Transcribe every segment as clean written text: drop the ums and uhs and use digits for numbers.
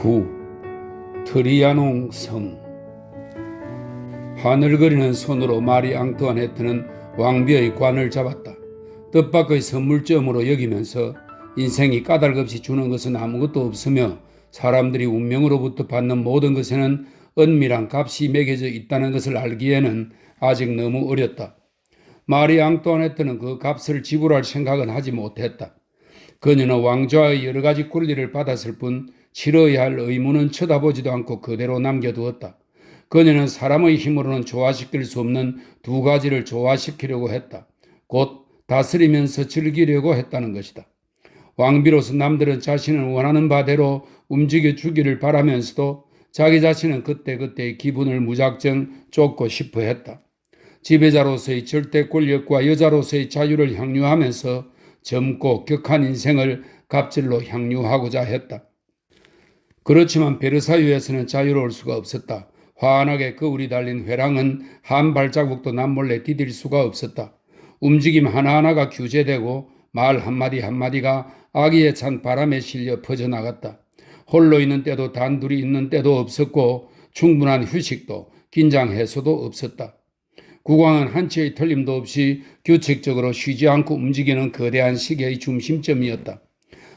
9. 트리아농 성. 하늘거리는 손으로 마리 앙뚜아네트는 왕비의 관을 잡았다. 뜻밖의 선물점으로 여기면서 인생이 까닭없이 주는 것은 아무것도 없으며 사람들이 운명으로부터 받는 모든 것에는 은밀한 값이 매겨져 있다는 것을 알기에는 아직 너무 어렸다. 마리 앙뚜아네트는 그 값을 지불할 생각은 하지 못했다. 그녀는 왕좌의 여러 가지 권리를 받았을 뿐 치러야 할 의무는 쳐다보지도 않고 그대로 남겨두었다. 그녀는 사람의 힘으로는 조화시킬 수 없는 두 가지를 조화시키려고 했다. 곧 다스리면서 즐기려고 했다는 것이다. 왕비로서 남들은 자신을 원하는 바대로 움직여 주기를 바라면서도 자기 자신은 그때그때의 기분을 무작정 쫓고 싶어 했다. 지배자로서의 절대 권력과 여자로서의 자유를 향유하면서 젊고 격한 인생을 갑질로 향유하고자 했다. 그렇지만 베르사유에서는 자유로울 수가 없었다. 환하게 거울이 달린 회랑은 한 발자국도 남몰래 디딜 수가 없었다. 움직임 하나하나가 규제되고 말 한마디 한마디가 아기에 찬 바람에 실려 퍼져나갔다. 홀로 있는 때도 단둘이 있는 때도 없었고 충분한 휴식도 긴장 해소도 없었다. 국왕은 한치의 틀림도 없이 규칙적으로 쉬지 않고 움직이는 거대한 시계의 중심점이었다.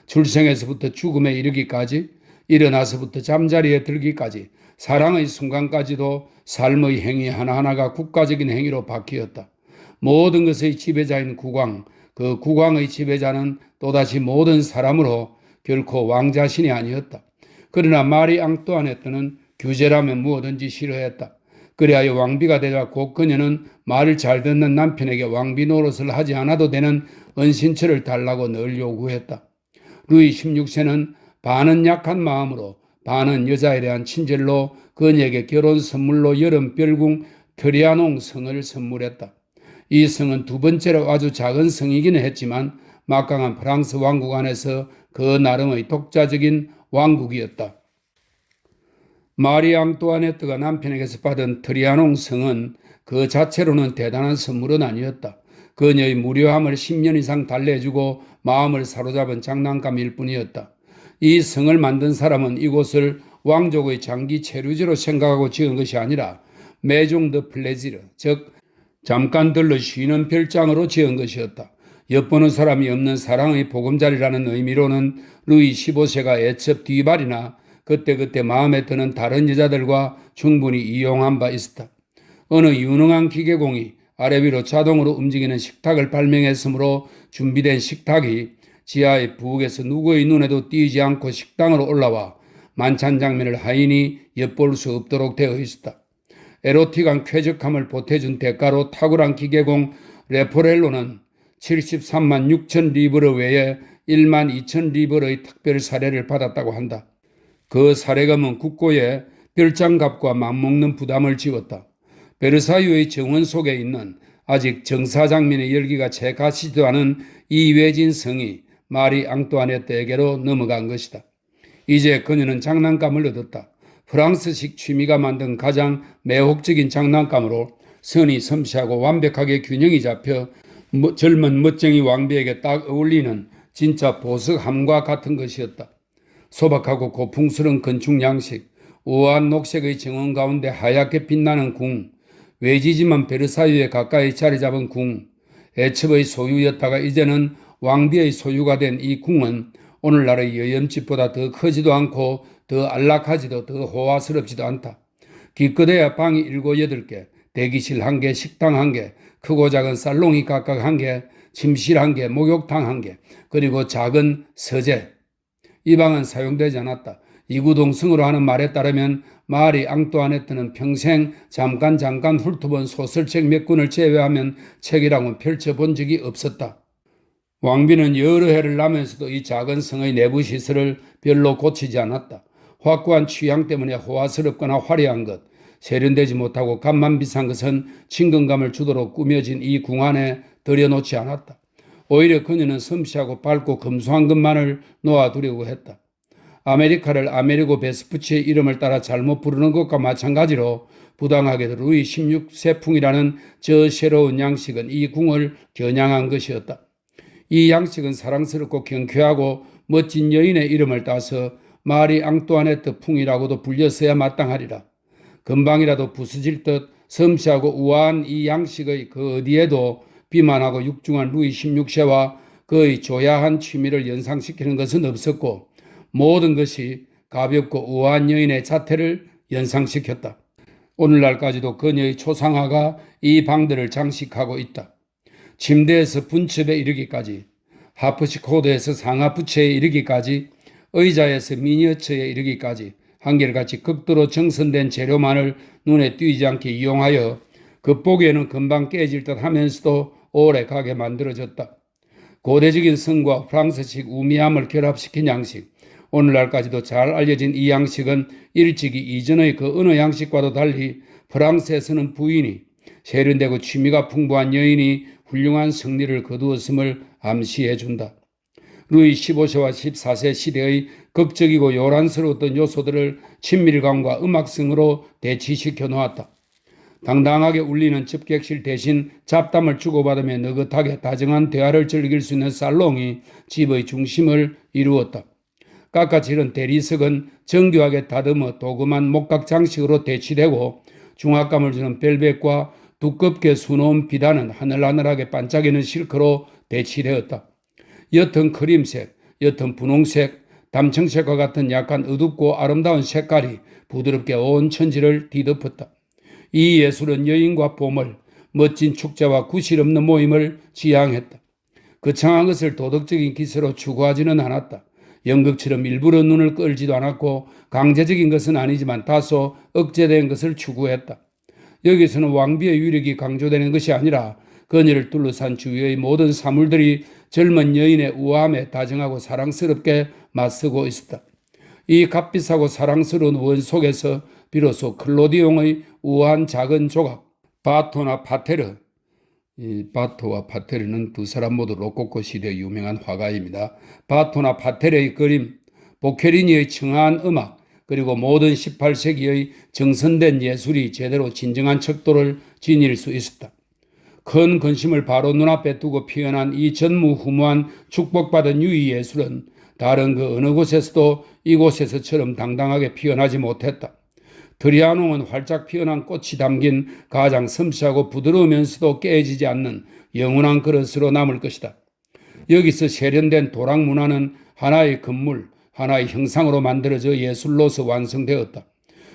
출생에서부터 죽음에 이르기까지, 일어나서부터 잠자리에 들기까지, 사랑의 순간까지도 삶의 행위 하나하나가 국가적인 행위로 바뀌었다. 모든 것의 지배자인 국왕, 그 국왕의 지배자는 또다시 모든 사람으로 결코 왕 자신이 아니었다. 그러나 마리 앙뚜아네트는 규제라면 무엇든지 싫어했다. 그리하여 왕비가 되자 곧 그녀는 말을 잘 듣는 남편에게 왕비 노릇을 하지 않아도 되는 은신처를 달라고 늘 요구했다. 루이 16세는 반은 약한 마음으로 반은 여자에 대한 친절로 그녀에게 결혼 선물로 여름 별궁 트리아농 성을 선물했다. 이 성은 두 번째로 아주 작은 성이기는 했지만 막강한 프랑스 왕국 안에서 그 나름의 독자적인 왕국이었다. 마리 앙뚜아네트가 남편에게서 받은 트리아농 성은 그 자체로는 대단한 선물은 아니었다. 그녀의 무료함을 10년 이상 달래주고 마음을 사로잡은 장난감일 뿐이었다. 이 성을 만든 사람은 이곳을 왕족의 장기 체류지로 생각하고 지은 것이 아니라 메종 드 플레지르, 즉 잠깐 들러 쉬는 별장으로 지은 것이었다. 엿보는 사람이 없는 사랑의 보금자리라는 의미로는 루이 15세가 애첩 뒤발이나 그때그때 마음에 드는 다른 여자들과 충분히 이용한 바 있었다. 어느 유능한 기계공이 아래 위로 자동으로 움직이는 식탁을 발명했으므로 준비된 식탁이 지하의 부엌에서 누구의 눈에도 띄지 않고 식당으로 올라와 만찬 장면을 하인이 엿볼 수 없도록 되어 있었다. 에로틱한 쾌적함을 보태준 대가로 탁월한 기계공 레포렐로는 73만 6천 리브르 외에 1만 2천 리브르의 특별 사례를 받았다고 한다. 그 사례금은 국고에 별장값과 맞먹는 부담을 지웠다. 베르사유의 정원 속에 있는 아직 정사장면의 열기가 채 가시지도 않은 이 외진 성이 마리 앙뚜아네트에게로 넘어간 것이다. 이제 그녀는 장난감을 얻었다. 프랑스식 취미가 만든 가장 매혹적인 장난감으로 선이 섬세하고 완벽하게 균형이 잡혀 젊은 멋쟁이 왕비에게 딱 어울리는 진짜 보석함과 같은 것이었다. 소박하고 고풍스러운 건축 양식, 우아한 녹색의 정원 가운데 하얗게 빛나는 궁, 외지지만 베르사유에 가까이 자리 잡은 궁, 애첩의 소유였다가 이제는 왕비의 소유가 된 이 궁은 오늘날의 여염집보다 더 크지도 않고 더 안락하지도 더 호화스럽지도 않다. 기껏해야 방이 7, 8개, 대기실 1개, 식당 1개, 크고 작은 살롱이 각각 1개, 침실 1개, 목욕탕 1개, 그리고 작은 서재. 이 방은 사용되지 않았다. 이구동성으로 하는 말에 따르면 마리 앙뚜아네트는 평생 잠깐 훑어본 소설책 몇 권을 제외하면 책이라고는 펼쳐본 적이 없었다. 왕비는 여러 해를 나면서도 이 작은 성의 내부 시설을 별로 고치지 않았다. 확고한 취향 때문에 호화스럽거나 화려한 것, 세련되지 못하고 값만 비싼 것은 친근감을 주도록 꾸며진 이 궁 안에 들여놓지 않았다. 오히려 그녀는 섬세하고 밝고 검소한 것만을 놓아두려고 했다. 아메리카를 아메리고 베스푸치의 이름을 따라 잘못 부르는 것과 마찬가지로 부당하게도 루이 16세풍이라는 저 새로운 양식은 이 궁을 겨냥한 것이었다. 이 양식은 사랑스럽고 경쾌하고 멋진 여인의 이름을 따서 마리 앙뚜아네트 풍이라고도 불렸어야 마땅하리라. 금방이라도 부서질 듯 섬세하고 우아한 이 양식의 그 어디에도 비만하고 육중한 루이 16세와 그의 조야한 취미를 연상시키는 것은 없었고 모든 것이 가볍고 우아한 여인의 자태를 연상시켰다. 오늘날까지도 그녀의 초상화가 이 방들을 장식하고 있다. 침대에서 분첩에 이르기까지, 하프시코드에서 상하부채에 이르기까지, 의자에서 미니어처에 이르기까지 한결같이 극도로 정선된 재료만을 눈에 띄지 않게 이용하여 겉보기에는 금방 깨질 듯 하면서도 오래 가게 만들어졌다. 고대적인 성과 프랑스식 우미함을 결합시킨 양식, 오늘날까지도 잘 알려진 이 양식은 일찍이 이전의 그 어느 양식과도 달리 프랑스에서는 부인이, 세련되고 취미가 풍부한 여인이 훌륭한 승리를 거두었음을 암시해준다. 루이 15세와 14세 시대의 극적이고 요란스러웠던 요소들을 친밀감과 음악성으로 대치시켜 놓았다. 당당하게 울리는 접객실 대신 잡담을 주고받으며 느긋하게 다정한 대화를 즐길 수 있는 살롱이 집의 중심을 이루었다. 깎아지른 대리석은 정교하게 다듬어 도금한 목각 장식으로 대치되고 중압감을 주는 벨벳과 두껍게 수놓은 비단은 하늘하늘하게 반짝이는 실크로 대치되었다. 옅은 크림색, 옅은 분홍색, 담청색과 같은 약간 어둡고 아름다운 색깔이 부드럽게 온 천지를 뒤덮었다. 이 예술은 여인과 보물, 멋진 축제와 구실 없는 모임을 지향했다. 거창한 것을 도덕적인 기세로 추구하지는 않았다. 연극처럼 일부러 눈을 끌지도 않았고 강제적인 것은 아니지만 다소 억제된 것을 추구했다. 여기서는 왕비의 위력이 강조되는 것이 아니라 그녀를 둘러싼 주위의 모든 사물들이 젊은 여인의 우아함에 다정하고 사랑스럽게 맞서고 있었다. 이 값비싸고 사랑스러운 원 속에서 비로소 클로디옹의 우아한 작은 조각, 바토나 파테르, 이 바토와 파테르는 두 사람 모두 로코코 시대의 유명한 화가입니다. 바토나 파테르의 그림, 보케리니의 청아한 음악, 그리고 모든 18세기의 정선된 예술이 제대로 진정한 척도를 지닐 수 있었다. 큰 근심을 바로 눈앞에 두고 피어난 이 전무후무한 축복받은 유희 예술은 다른 그 어느 곳에서도 이곳에서처럼 당당하게 피어나지 못했다. 드리아농은 활짝 피어난 꽃이 담긴 가장 섬세하고 부드러우면서도 깨지지 않는 영원한 그릇으로 남을 것이다. 여기서 세련된 도락 문화는 하나의 건물, 하나의 형상으로 만들어져 예술로서 완성되었다.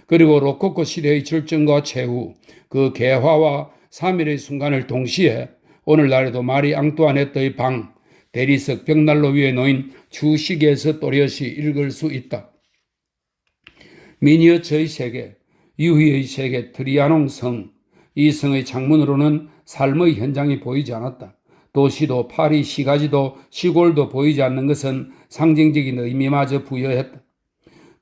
그리고 로코코 시대의 절정과 최후, 그 개화와 3일의 순간을 동시에 오늘날에도 마리 앙뚜아네트의 방, 대리석 벽난로 위에 놓인 주시계에서 또렷이 읽을 수 있다. 미니어처의 세계, 유희의 세계 트리아농 성, 이 성의 창문으로는 삶의 현장이 보이지 않았다. 도시도 파리 시가지도 시골도 보이지 않는 것은 상징적인 의미마저 부여했다.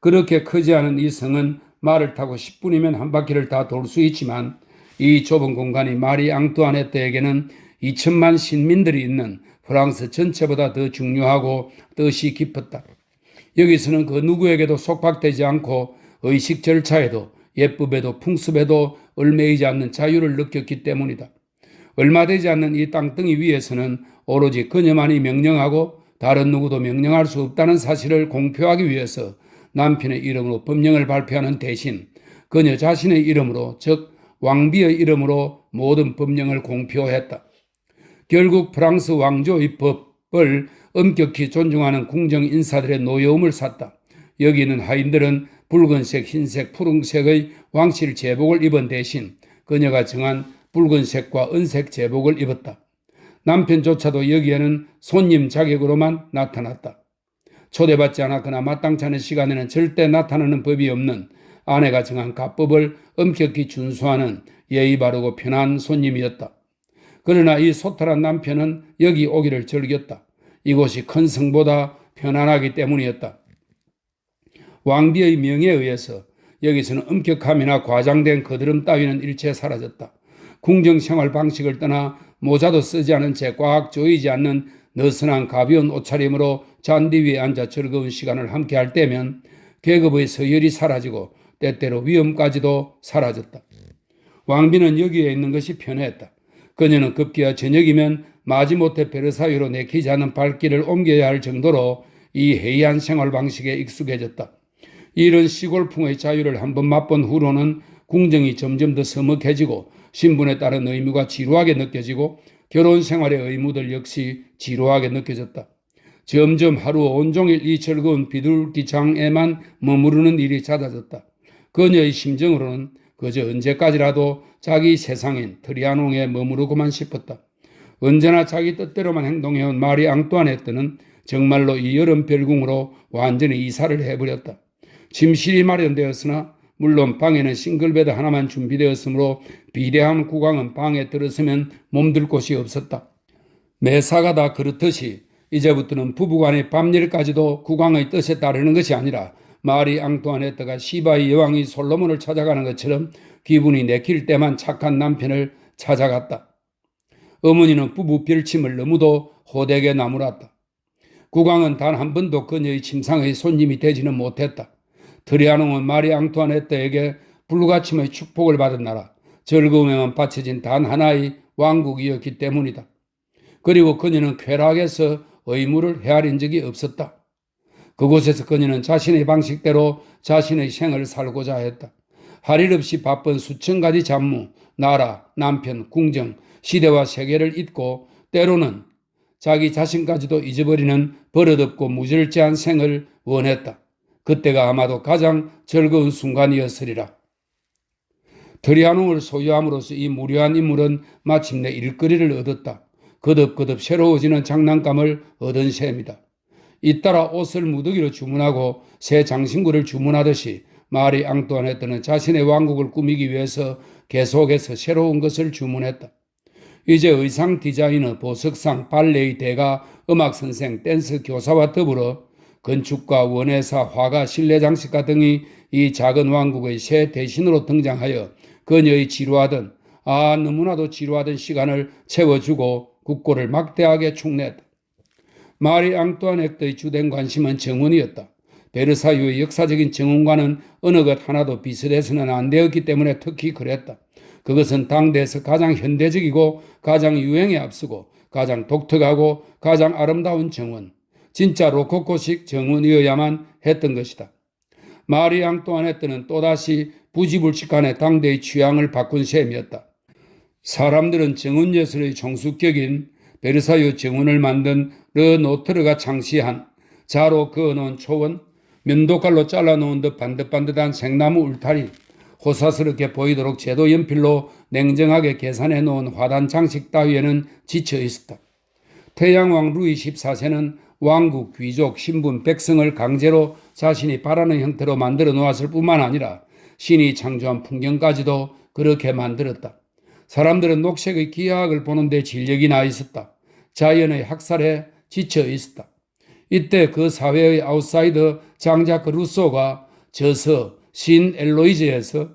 그렇게 크지 않은 이 성은 말을 타고 10분이면 한 바퀴를 다 돌 수 있지만 이 좁은 공간이 마리 앙뚜아네트에게는 2천만 신민들이 있는 프랑스 전체보다 더 중요하고 뜻이 깊었다. 여기서는 그 누구에게도 속박되지 않고 의식 절차에도 예법에도 풍습에도 얽매이지 않는 자유를 느꼈기 때문이다. 얼마 되지 않는 이 땅덩이 위에서는 오로지 그녀만이 명령하고 다른 누구도 명령할 수 없다는 사실을 공표하기 위해서 남편의 이름으로 법령을 발표하는 대신 그녀 자신의 이름으로, 즉 왕비의 이름으로 모든 법령을 공표했다. 결국 프랑스 왕조의 법을 엄격히 존중하는 궁정 인사들의 노여움을 샀다. 여기 있는 하인들은 붉은색, 흰색, 푸른색의 왕실 제복을 입은 대신 그녀가 정한 붉은색과 은색 제복을 입었다. 남편조차도 여기에는 손님 자격으로만 나타났다. 초대받지 않았거나 마땅치 않은 시간에는 절대 나타나는 법이 없는 아내가 정한 가법을 엄격히 준수하는 예의 바르고 편한 손님이었다. 그러나 이 소탈한 남편은 여기 오기를 즐겼다. 이곳이 큰 성보다 편안하기 때문이었다. 왕비의 명예에 의해서 여기서는 엄격함이나 과장된 거드름 따위는 일체 사라졌다. 궁정 생활 방식을 떠나 모자도 쓰지 않은 채 꽉 조이지 않는 느슨한 가벼운 옷차림으로 잔디 위에 앉아 즐거운 시간을 함께할 때면 계급의 서열이 사라지고 때때로 위엄까지도 사라졌다. 왕비는 여기에 있는 것이 편했다. 그녀는 급기야 저녁이면 마지못해 베르사유로 내키지 않은 발길을 옮겨야 할 정도로 이 해이한 생활 방식에 익숙해졌다. 이런 시골풍의 자유를 한번 맛본 후로는 궁정이 점점 더 서먹해지고 신분에 따른 의무가 지루하게 느껴지고 결혼 생활의 의무들 역시 지루하게 느껴졌다. 점점 하루 온종일 이 즐거운 비둘기장에만 머무르는 일이 잦아졌다. 그녀의 심정으로는 그저 언제까지라도 자기 세상인 트리아농에 머무르고만 싶었다. 언제나 자기 뜻대로만 행동해온 마리 앙뚜아네트는 정말로 이 여름 별궁으로 완전히 이사를 해버렸다. 침실이 마련되었으나 물론 방에는 싱글베드 하나만 준비되었으므로 비대한 국왕은 방에 들어서면 몸둘 곳이 없었다. 매사가 다 그렇듯이 이제부터는 부부간의 밤일까지도 국왕의 뜻에 따르는 것이 아니라 마리 앙뚜아네트가 시바의 여왕이 솔로몬을 찾아가는 것처럼 기분이 내킬 때만 착한 남편을 찾아갔다. 어머니는 부부 별침을 너무도 호되게 나무랐다. 국왕은 단 한 번도 그녀의 침상의 손님이 되지는 못했다. 트리아농은 마리 앙뚜아네트에게 불가침의 축복을 받은 나라, 즐거움에만 바쳐진 단 하나의 왕국이었기 때문이다. 그리고 그녀는 쾌락에서 의무를 헤아린 적이 없었다. 그곳에서 그녀는 자신의 방식대로 자신의 생을 살고자 했다. 할 일 없이 바쁜 수천 가지 잡무, 나라, 남편, 궁정, 시대와 세계를 잊고 때로는 자기 자신까지도 잊어버리는 버릇없고 무절제한 생을 원했다. 그때가 아마도 가장 즐거운 순간이었으리라. 트리아농을 소유함으로써 이 무료한 인물은 마침내 일거리를 얻었다. 거듭거듭 새로워지는 장난감을 얻은 셈이다. 잇따라 옷을 무더기로 주문하고 새 장신구를 주문하듯이 마리 앙뚜아네트는 자신의 왕국을 꾸미기 위해서 계속해서 새로운 것을 주문했다. 이제 의상 디자이너, 보석상, 발레의 대가, 음악선생, 댄스 교사와 더불어 건축가, 원예사, 화가, 실내장식가 등이 이 작은 왕국의 새 대신으로 등장하여 그녀의 지루하던 너무나도 지루하던 시간을 채워주고 국고를 막대하게 축냈다. 마리 앙뚜아네트의 주된 관심은 정원이었다. 베르사유의 역사적인 정원과는 어느 것 하나도 비슷해서는 안 되었기 때문에 특히 그랬다. 그것은 당대에서 가장 현대적이고 가장 유행에 앞서고 가장 독특하고 가장 아름다운 정원, 진짜 로코코식 정원이어야만 했던 것이다. 마리 앙뚜아네트는 또다시 부지불식간에 당대의 취향을 바꾼 셈이었다. 사람들은 정원 예술의 종수격인 베르사유 정원을 만든 르노트르가 창시한 자로 그어놓은 초원, 면도칼로 잘라놓은 듯 반듯반듯한 생나무 울타리, 호사스럽게 보이도록 제도 연필로 냉정하게 계산해 놓은 화단 장식 따위에는 지쳐 있었다. 태양왕 루이 14세는 왕국, 귀족, 신분, 백성을 강제로 자신이 바라는 형태로 만들어 놓았을 뿐만 아니라 신이 창조한 풍경까지도 그렇게 만들었다. 사람들은 녹색의 기하학을 보는데 진력이 나 있었다. 자연의 학살에 지쳐 있었다. 이때 그 사회의 아웃사이더 장자크 루소가 저서 신 엘로이즈에서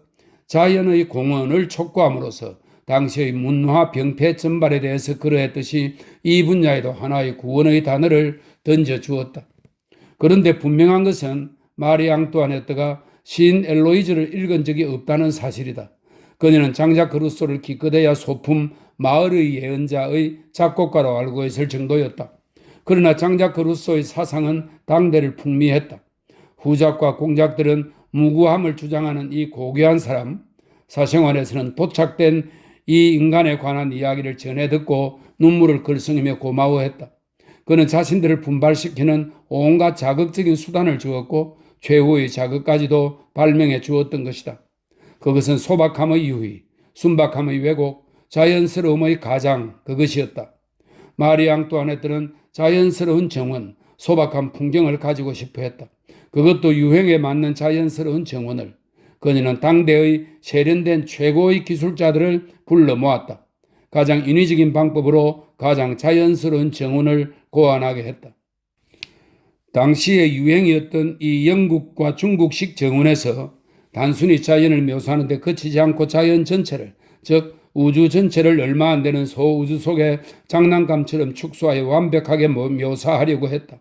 자연의 공헌을 촉구함으로써 당시의 문화 병폐 전발에 대해서 그러했듯이 이 분야에도 하나의 구원의 단어를 던져주었다. 그런데 분명한 것은 마리 앙뚜아네트가 신 엘로이즈를 읽은 적이 없다는 사실이다. 그녀는 장자크 루소를 기껏해야 소품 마을의 예언자의 작곡가로 알고 있을 정도였다. 그러나 장자크 루소의 사상은 당대를 풍미했다. 후작과 공작들은 무구함을 주장하는 이 고귀한 사람, 사생활에서는 도착된 이 인간에 관한 이야기를 전해 듣고 눈물을 글썽이며 고마워했다. 그는 자신들을 분발시키는 온갖 자극적인 수단을 주었고 최후의 자극까지도 발명해 주었던 것이다. 그것은 소박함의 유희, 순박함의 왜곡, 자연스러움의 가장, 그것이었다. 마리 앙뚜아네트는 자연스러운 정원, 소박한 풍경을 가지고 싶어 했다. 그것도 유행에 맞는 자연스러운 정원을. 그녀는 당대의 세련된 최고의 기술자들을 불러 모았다. 가장 인위적인 방법으로 가장 자연스러운 정원을 고안하게 했다. 당시의 유행이었던 이 영국과 중국식 정원에서 단순히 자연을 묘사하는 데 그치지 않고 자연 전체를, 즉 우주 전체를 얼마 안 되는 소우주 속에 장난감처럼 축소하여 완벽하게 묘사하려고 했다.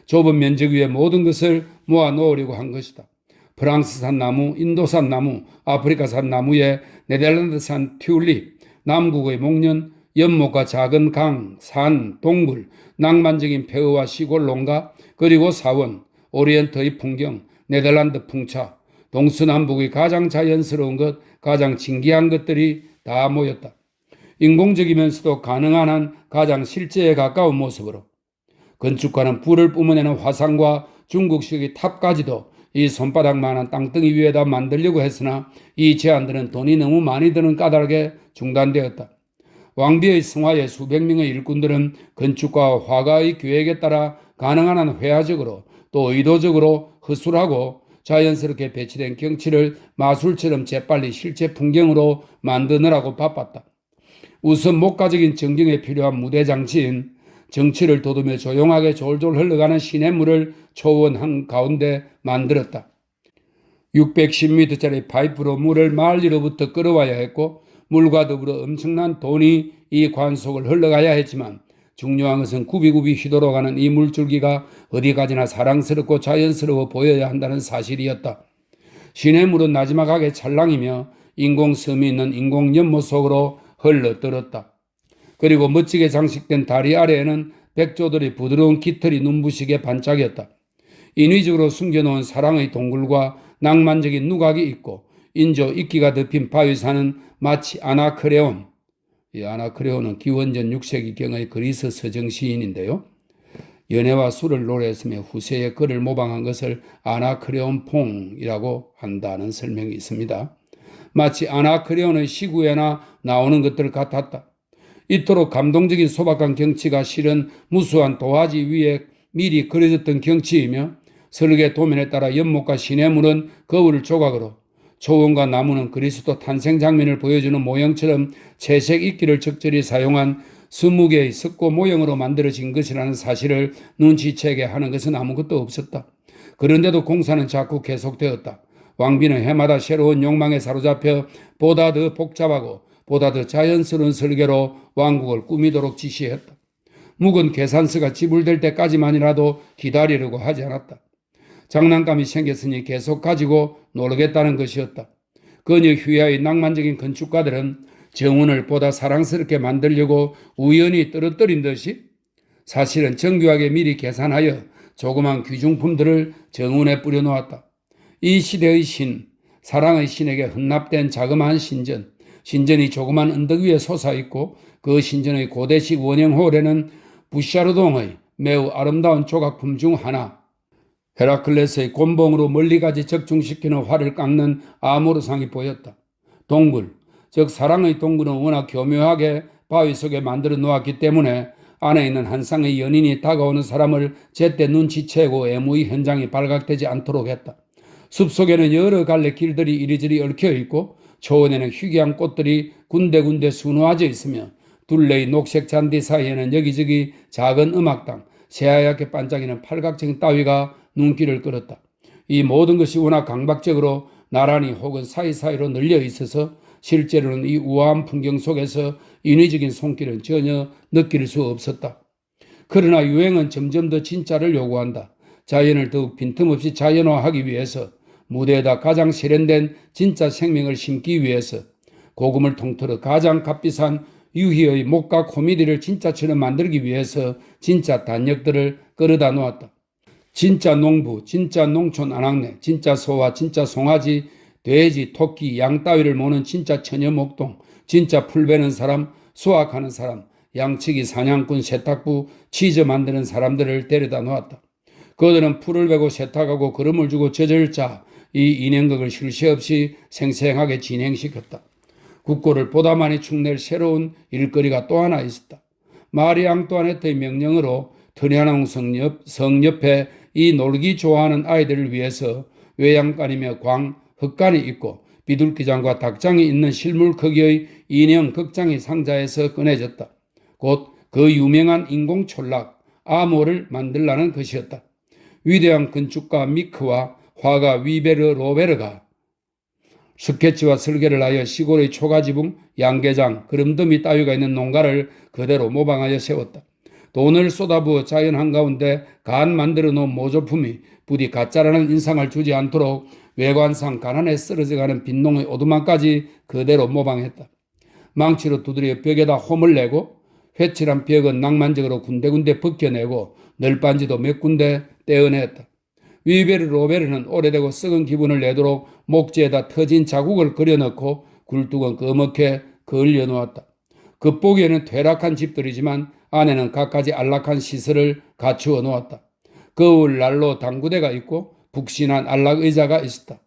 좁은 면적 위에 모든 것을 모아놓으려고 한 것이다. 프랑스산 나무, 인도산 나무, 아프리카산 나무에 네덜란드산 튤립, 남국의 목련, 연못과 작은 강, 산, 동굴, 낭만적인 폐허와 시골 농가, 그리고 사원, 오리엔트의 풍경, 네덜란드 풍차, 동서남북의 가장 자연스러운 것, 가장 진기한 것들이 다 모였다. 인공적이면서도 가능한 한 가장 실제에 가까운 모습으로 건축가는 불을 뿜어내는 화상과 중국식의 탑까지도 이 손바닥만한 땅덩이 위에다 만들려고 했으나 이 제안들은 돈이 너무 많이 드는 까닭에 중단되었다. 왕비의 성화에 수백 명의 일꾼들은 건축가와 화가의 계획에 따라 가능한 한 회화적으로 또 의도적으로 허술하고 자연스럽게 배치된 경치를 마술처럼 재빨리 실제 풍경으로 만드느라고 바빴다. 우선 목가적인 정경에 필요한 무대 장치인 정치를 돋우며 조용하게 졸졸 흘러가는 시냇물을 초원 한가운데 만들었다. 610m짜리 파이프로 물을 만리로부터 끌어와야 했고 물과 더불어 엄청난 돈이 이 관 속을 흘러가야 했지만 중요한 것은 굽이굽이 휘돌아가는 이 물줄기가 어디 가지나 사랑스럽고 자연스러워 보여야 한다는 사실이었다. 시냇물은 나지막하게 찰랑이며 인공섬이 있는 인공연못 속으로 흘러들었다. 그리고 멋지게 장식된 다리 아래에는 백조들의 부드러운 깃털이 눈부시게 반짝였다. 인위적으로 숨겨놓은 사랑의 동굴과 낭만적인 누각이 있고 인조 이끼가 덮인 바위산은 마치 아나크레온, 이 아나크레온은 기원전 6세기경의 그리스 서정 시인인데요. 연애와 술을 노래했으며 후세의 그를 모방한 것을 아나크레온 퐁이라고 한다는 설명이 있습니다. 마치 아나크레온의 시구에나 나오는 것들 같았다. 이토록 감동적인 소박한 경치가 실은 무수한 도화지 위에 미리 그려졌던 경치이며 설계 도면에 따라 연못과 시냇물은 거울 조각으로 초원과 나무는 그리스도 탄생 장면을 보여주는 모형처럼 채색 이끼를 적절히 사용한 20개의 석고 모형으로 만들어진 것이라는 사실을 눈치채게 하는 것은 아무것도 없었다. 그런데도 공사는 자꾸 계속되었다. 왕비는 해마다 새로운 욕망에 사로잡혀 보다 더 복잡하고 보다 더 자연스러운 설계로 왕국을 꾸미도록 지시했다. 묵은 계산서가 지불될 때까지만이라도 기다리려고 하지 않았다. 장난감이 생겼으니 계속 가지고 놀겠다는 것이었다. 그녀 휘하의 낭만적인 건축가들은 정운을 보다 사랑스럽게 만들려고 우연히 떨어뜨린 듯이 사실은 정교하게 미리 계산하여 조그만 귀중품들을 정운에 뿌려놓았다. 이 시대의 신, 사랑의 신에게 헌납된 자그마한 신전, 신전이 조그만 언덕 위에 솟아있고 그 신전의 고대식 원형홀에는 부샤르동의 매우 아름다운 조각품 중 하나, 헤라클레스의 곤봉으로 멀리까지 적중시키는 활을 깎는 아모르상이 보였다. 동굴, 즉 사랑의 동굴은 워낙 교묘하게 바위 속에 만들어 놓았기 때문에 안에 있는 한 쌍의 연인이 다가오는 사람을 제때 눈치채고 애무의 현장이 발각되지 않도록 했다. 숲속에는 여러 갈래 길들이 이리저리 얽혀 있고 초원에는 희귀한 꽃들이 군데군데 수놓아져 있으며 둘레의 녹색 잔디 사이에는 여기저기 작은 음악당, 새하얗게 반짝이는 팔각정 따위가 눈길을 끌었다. 이 모든 것이 워낙 강박적으로 나란히 혹은 사이사이로 널려 있어서 실제로는 이 우아한 풍경 속에서 인위적인 손길은 전혀 느낄 수 없었다. 그러나 유행은 점점 더 진짜를 요구한다. 자연을 더욱 빈틈없이 자연화하기 위해서 무대에다 가장 세련된 진짜 생명을 심기 위해서 고금을 통틀어 가장 값비싼 유희의 목과 코미디를 진짜처럼 만들기 위해서 진짜 단역들을 끌어다 놓았다. 진짜 농부, 진짜 농촌 안악내, 진짜 소와 진짜 송아지, 돼지, 토끼, 양 따위를 모는 진짜 처녀 목동, 진짜 풀 베는 사람, 수확하는 사람, 양치기, 사냥꾼, 세탁부, 치즈 만드는 사람들을 데려다 놓았다. 그들은 풀을 베고 세탁하고 걸음을 주고 젖을 짜 이 인형극을 쉴 새 없이 생생하게 진행시켰다. 국고를 보다 많이 축낼 새로운 일거리가 또 하나 있었다. 마리 앙뚜아네트의 명령으로 트리아농 성 옆에 이 놀기 좋아하는 아이들을 위해서 외양간이며 광, 흙간이 있고 비둘기장과 닭장이 있는 실물 크기의 인형 극장이 상자에서 꺼내졌다. 곧 그 유명한 인공 촌락 아모를 만들라는 것이었다. 위대한 건축가 미크와 화가 위베르 로베르가 스케치와 설계를 하여 시골의 초가지붕, 양계장, 그름더미 따위가 있는 농가를 그대로 모방하여 세웠다. 돈을 쏟아부어 자연 한가운데 간 만들어 놓은 모조품이 부디 가짜라는 인상을 주지 않도록 외관상 가난에 쓰러져가는 빈농의 오두막까지 그대로 모방했다. 망치로 두드려 벽에다 홈을 내고 회칠한 벽은 낭만적으로 군데군데 벗겨내고 널빤지도 몇 군데 떼어냈다. 위베르 로베르는 오래되고 썩은 기분을 내도록 목재에다 터진 자국을 그려넣고 굴뚝은 꺼멓게 그을려 놓았다. 겉보기에는 퇴락한 집들이지만 안에는 갖가지 안락한 시설을 갖추어 놓았다. 거울 난로 당구대가 있고 북신한 안락 의자가 있었다.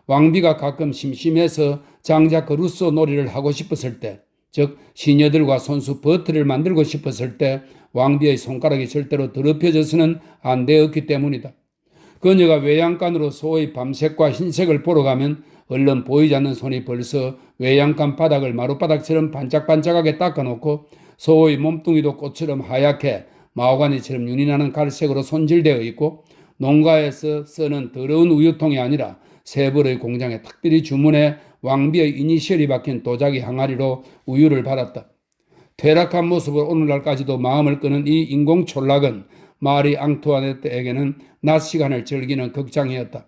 왕비가 가끔 심심해서 장작 루소 놀이를 하고 싶었을 때, 즉 시녀들과 손수 버트를 만들고 싶었을 때 왕비의 손가락이 절대로 더럽혀져서는 안 되었기 때문이다. 그녀가 외양간으로 소의 밤색과 흰색을 보러 가면 얼른 보이지 않는 손이 벌써 외양간 바닥을 마룻바닥처럼 반짝반짝하게 닦아놓고 소의 몸뚱이도 꽃처럼 하얗게 마호가니처럼 윤이 나는 갈색으로 손질되어 있고 농가에서 쓰는 더러운 우유통이 아니라 세벌의 공장에 특별히 주문해 왕비의 이니셜이 박힌 도자기 항아리로 우유를 받았다. 퇴락한 모습을 오늘날까지도 마음을 끄는 이 인공 촌락은 마리 앙투아네트에게는 낮 시간을 즐기는 극장이었다.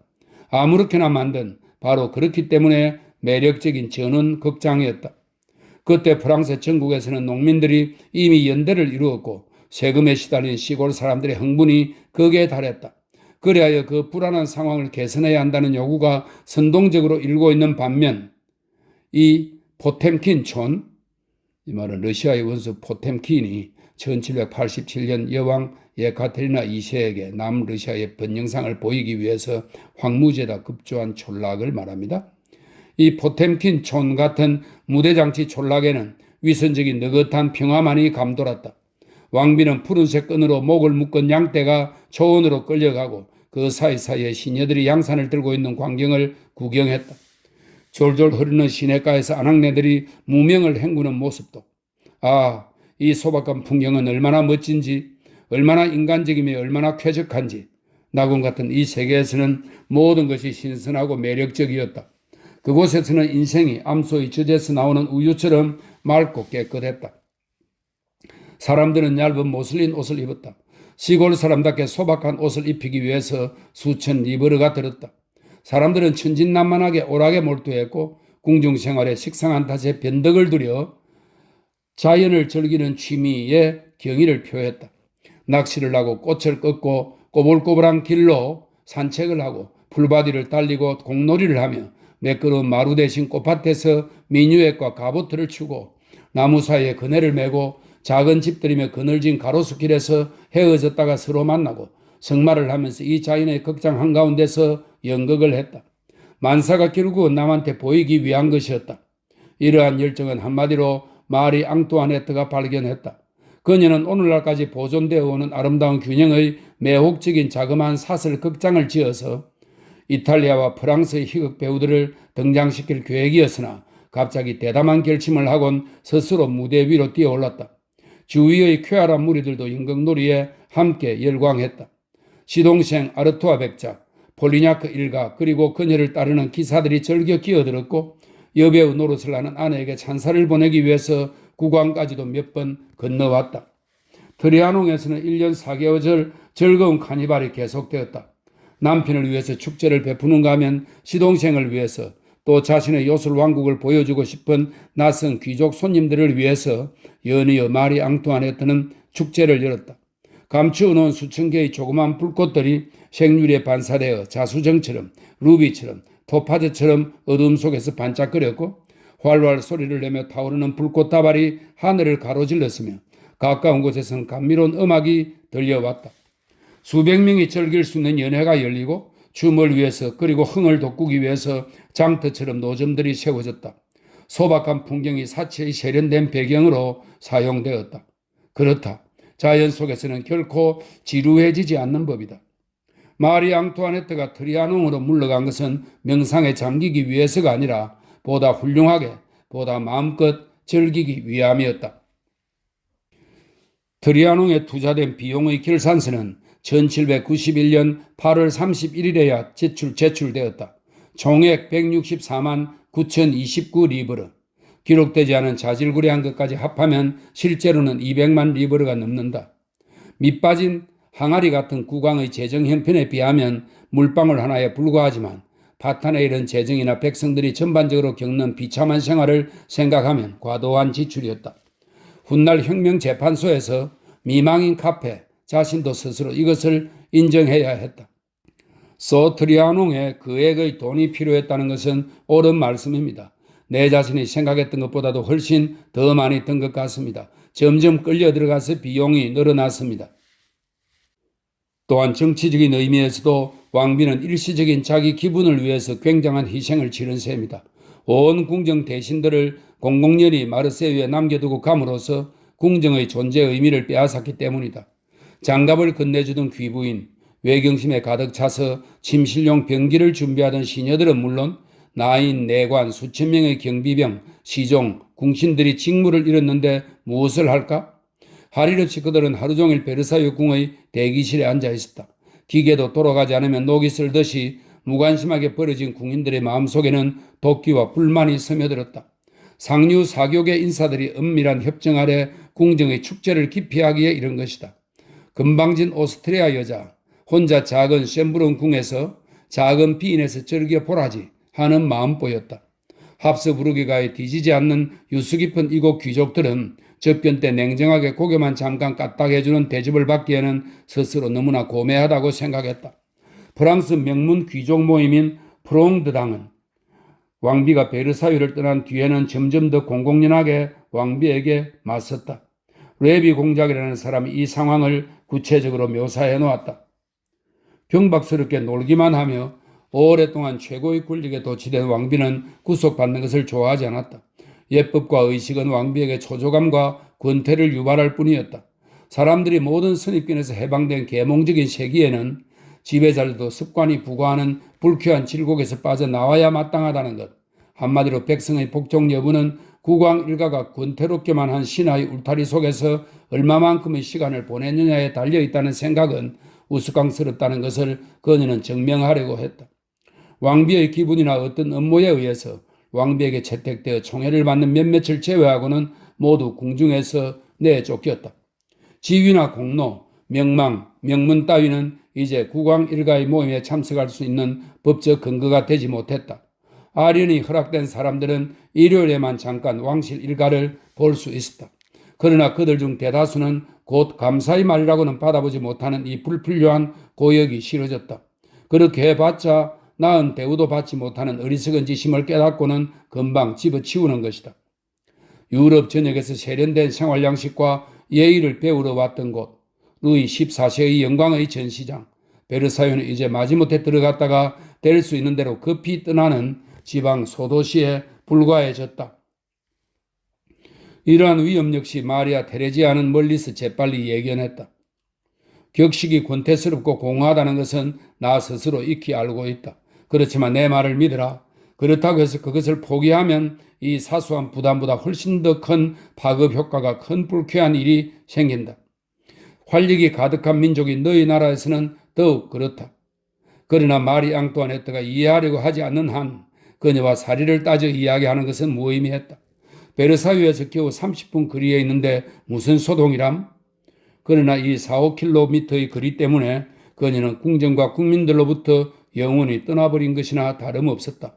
아무렇게나 만든 바로 그렇기 때문에 매력적인 전원 극장이었다. 그때 프랑스 전국에서는 농민들이 이미 연대를 이루었고 세금에 시달린 시골 사람들의 흥분이 극에 달했다. 그리하여 그 불안한 상황을 개선해야 한다는 요구가 선동적으로 일고 있는 반면 이 포템킨 촌, 이 말은 러시아의 원수 포템킨이 1787년 여왕 예카테리나 2세에게 남러시아의 번영상을 보이기 위해서 황무지에다 급조한 촌락을 말합니다. 이 포템킨 촌 같은 무대장치 촌락에는 위선적인 느긋한 평화만이 감돌았다. 왕비는 푸른색 끈으로 목을 묶은 양떼가 초원으로 끌려가고 그 사이사이에 시녀들이 양산을 들고 있는 광경을 구경했다. 졸졸 흐르는 시냇가에서 아낙네들이 무명을 헹구는 모습도, 이 소박한 풍경은 얼마나 멋진지, 얼마나 인간적이며 얼마나 쾌적한지, 낙원 같은 이 세계에서는 모든 것이 신선하고 매력적이었다. 그곳에서는 인생이 암소의 젖에서 나오는 우유처럼 맑고 깨끗했다. 사람들은 얇은 모슬린 옷을 입었다. 시골 사람답게 소박한 옷을 입히기 위해서 수천 리버르가 들었다. 사람들은 천진난만하게 오락에 몰두했고 궁중생활에 식상한 탓에 변덕을 들여 자연을 즐기는 취미에 경의를 표했다. 낚시를 하고 꽃을 꺾고 꼬불꼬불한 길로 산책을 하고 풀바디를 달리고 공놀이를 하며 매끄러운 마루 대신 꽃밭에서 미뉴엣과 가보트를 추고 나무 사이에 그네를 메고 작은 집들이며 그늘진 가로수길에서 헤어졌다가 서로 만나고 성말을 하면서 이 자연의 극장 한가운데서 연극을 했다. 만사가 결국은 남한테 보이기 위한 것이었다. 이러한 열정은 한마디로 마리 앙투아네트가 발견했다. 그녀는 오늘날까지 보존되어 오는 아름다운 균형의 매혹적인 자그마한 사설 극장을 지어서 이탈리아와 프랑스의 희극 배우들을 등장시킬 계획이었으나 갑자기 대담한 결심을 하곤 스스로 무대 위로 뛰어올랐다. 주위의 쾌활한 무리들도 연극놀이에 함께 열광했다. 시동생 아르투아 백작, 폴리냐크 일가 그리고 그녀를 따르는 기사들이 즐겨 끼어들었고 여배우 노릇을 하는 아내에게 찬사를 보내기 위해서 국왕까지도 몇 번 건너왔다. 트리아농에서는 1년 4개월 즐거운 카니발이 계속되었다. 남편을 위해서 축제를 베푸는가 하면 시동생을 위해서 또 자신의 요술 왕국을 보여주고 싶은 낯선 귀족 손님들을 위해서 연이어 마리 앙투아네트는 축제를 열었다. 감추어 놓은 수천 개의 조그만 불꽃들이 생유리에 반사되어 자수정처럼 루비처럼 토파즈처럼 어둠 속에서 반짝거렸고 활활 소리를 내며 타오르는 불꽃다발이 하늘을 가로질렀으며 가까운 곳에서는 감미로운 음악이 들려왔다. 수백 명이 즐길 수 있는 연회가 열리고 춤을 위해서 그리고 흥을 돋구기 위해서 장터처럼 노점들이 세워졌다. 소박한 풍경이 사치의 세련된 배경으로 사용되었다. 그렇다. 자연 속에서는 결코 지루해지지 않는 법이다. 마리 앙투아네트가 트리아농으로 물러간 것은 명상에 잠기기 위해서가 아니라 보다 훌륭하게, 보다 마음껏 즐기기 위함이었다. 트리아농에 투자된 비용의 결산서는 1791년 8월 31일에야 제출되었다. 총액 164만 9,029 리브르. 기록되지 않은 자질구레한 것까지 합하면 실제로는 200만 리브르가 넘는다. 밑빠진 항아리 같은 국왕의 재정 형편에 비하면 물방울 하나에 불과하지만 바탄에 이른 재정이나 백성들이 전반적으로 겪는 비참한 생활을 생각하면 과도한 지출이었다. 훗날 혁명재판소에서 미망인 카페 자신도 스스로 이것을 인정해야 했다. 소트리아농에 그액의 돈이 필요했다는 것은 옳은 말씀입니다. 내 자신이 생각했던 것보다도 훨씬 더 많이 든 것 같습니다. 점점 끌려 들어가서 비용이 늘어났습니다. 또한 정치적인 의미에서도 왕비는 일시적인 자기 기분을 위해서 굉장한 희생을 치른 셈이다. 온 궁정 대신들을 공공연히 마르세유에 남겨두고 감으로써 궁정의 존재 의미를 빼앗았기 때문이다. 장갑을 건네주던 귀부인, 외경심에 가득 차서 침실용 병기를 준비하던 시녀들은 물론 나인, 내관, 수천 명의 경비병, 시종, 궁신들이 직무를 잃었는데 무엇을 할까? 할 일 없이 그들은 하루 종일 베르사유 궁의 대기실에 앉아 있었다. 기계도 돌아가지 않으면 녹이 슬듯이 무관심하게 버려진 궁인들의 마음속에는 도끼와 불만이 스며들었다. 상류 사교계 인사들이 은밀한 협정 아래 궁정의 축제를 기피하기에 이른 것이다. 금방진 오스트리아 여자, 혼자 작은 셴브론 궁에서 작은 비인에서 즐겨 보라지 하는 마음보였다. 합스부르기가에 뒤지지 않는 유수 깊은 이곳 귀족들은 접견 때 냉정하게 고개만 잠깐 까딱해주는 대접을 받기에는 스스로 너무나 고매하다고 생각했다. 프랑스 명문 귀족 모임인 프롱드당은 왕비가 베르사유를 떠난 뒤에는 점점 더 공공연하게 왕비에게 맞섰다. 레비 공작이라는 사람이 이 상황을 구체적으로 묘사해 놓았다. 경박스럽게 놀기만 하며 오랫동안 최고의 권력에 도취된 왕비는 구속받는 것을 좋아하지 않았다. 예법과 의식은 왕비에게 초조감과 권태를 유발할 뿐이었다. 사람들이 모든 선입견에서 해방된 계몽적인 세기에는 지배자들도 습관이 부과하는 불쾌한 질곡에서 빠져나와야 마땅하다는 것. 한마디로 백성의 복종 여부는 국왕 일가가 권태롭게만 한 신하의 울타리 속에서 얼마만큼의 시간을 보냈느냐에 달려있다는 생각은 우스꽝스럽다는 것을 그녀는 증명하려고 했다. 왕비의 기분이나 어떤 업무에 의해서 왕비에게 채택되어 총애를 받는 몇몇을 제외하고는 모두 궁중에서 내쫓겼다. 지위나 공로, 명망, 명문 따위는 이제 국왕 일가의 모임에 참석할 수 있는 법적 근거가 되지 못했다. 아련히 허락된 사람들은 일요일에만 잠깐 왕실 일가를 볼 수 있었다. 그러나 그들 중 대다수는 곧 감사의 말이라고는 받아보지 못하는 이 불필요한 고역이 싫어졌다. 그렇게 해봤자 나은 대우도 받지 못하는 어리석은 짓임을 깨닫고는 금방 집어치우는 것이다. 유럽 전역에서 세련된 생활 양식과 예의를 배우러 왔던 곳, 루이 14세의 영광의 전시장, 베르사유는 이제 마지못해 들어갔다가 될 수 있는 대로 급히 떠나는 지방 소도시에 불과해졌다. 이러한 위험 역시 마리아 테레지아는 멀리서 재빨리 예견했다. 격식이 권태스럽고 공허하다는 것은 나 스스로 익히 알고 있다. 그렇지만 내 말을 믿으라. 그렇다고 해서 그것을 포기하면 이 사소한 부담보다 훨씬 더 큰 파급 효과가 큰 불쾌한 일이 생긴다. 활력이 가득한 민족인 너희 나라에서는 더욱 그렇다. 그러나 마리 앙뚜아네트가 이해하려고 하지 않는 한 그녀와 사리를 따져 이야기하는 것은 무의미했다. 베르사유에서 겨우 30분 거리에 있는데 무슨 소동이람? 그러나 이 4-5km의 거리 때문에 그녀는 궁정과 국민들로부터 영원히 떠나버린 것이나 다름없었다.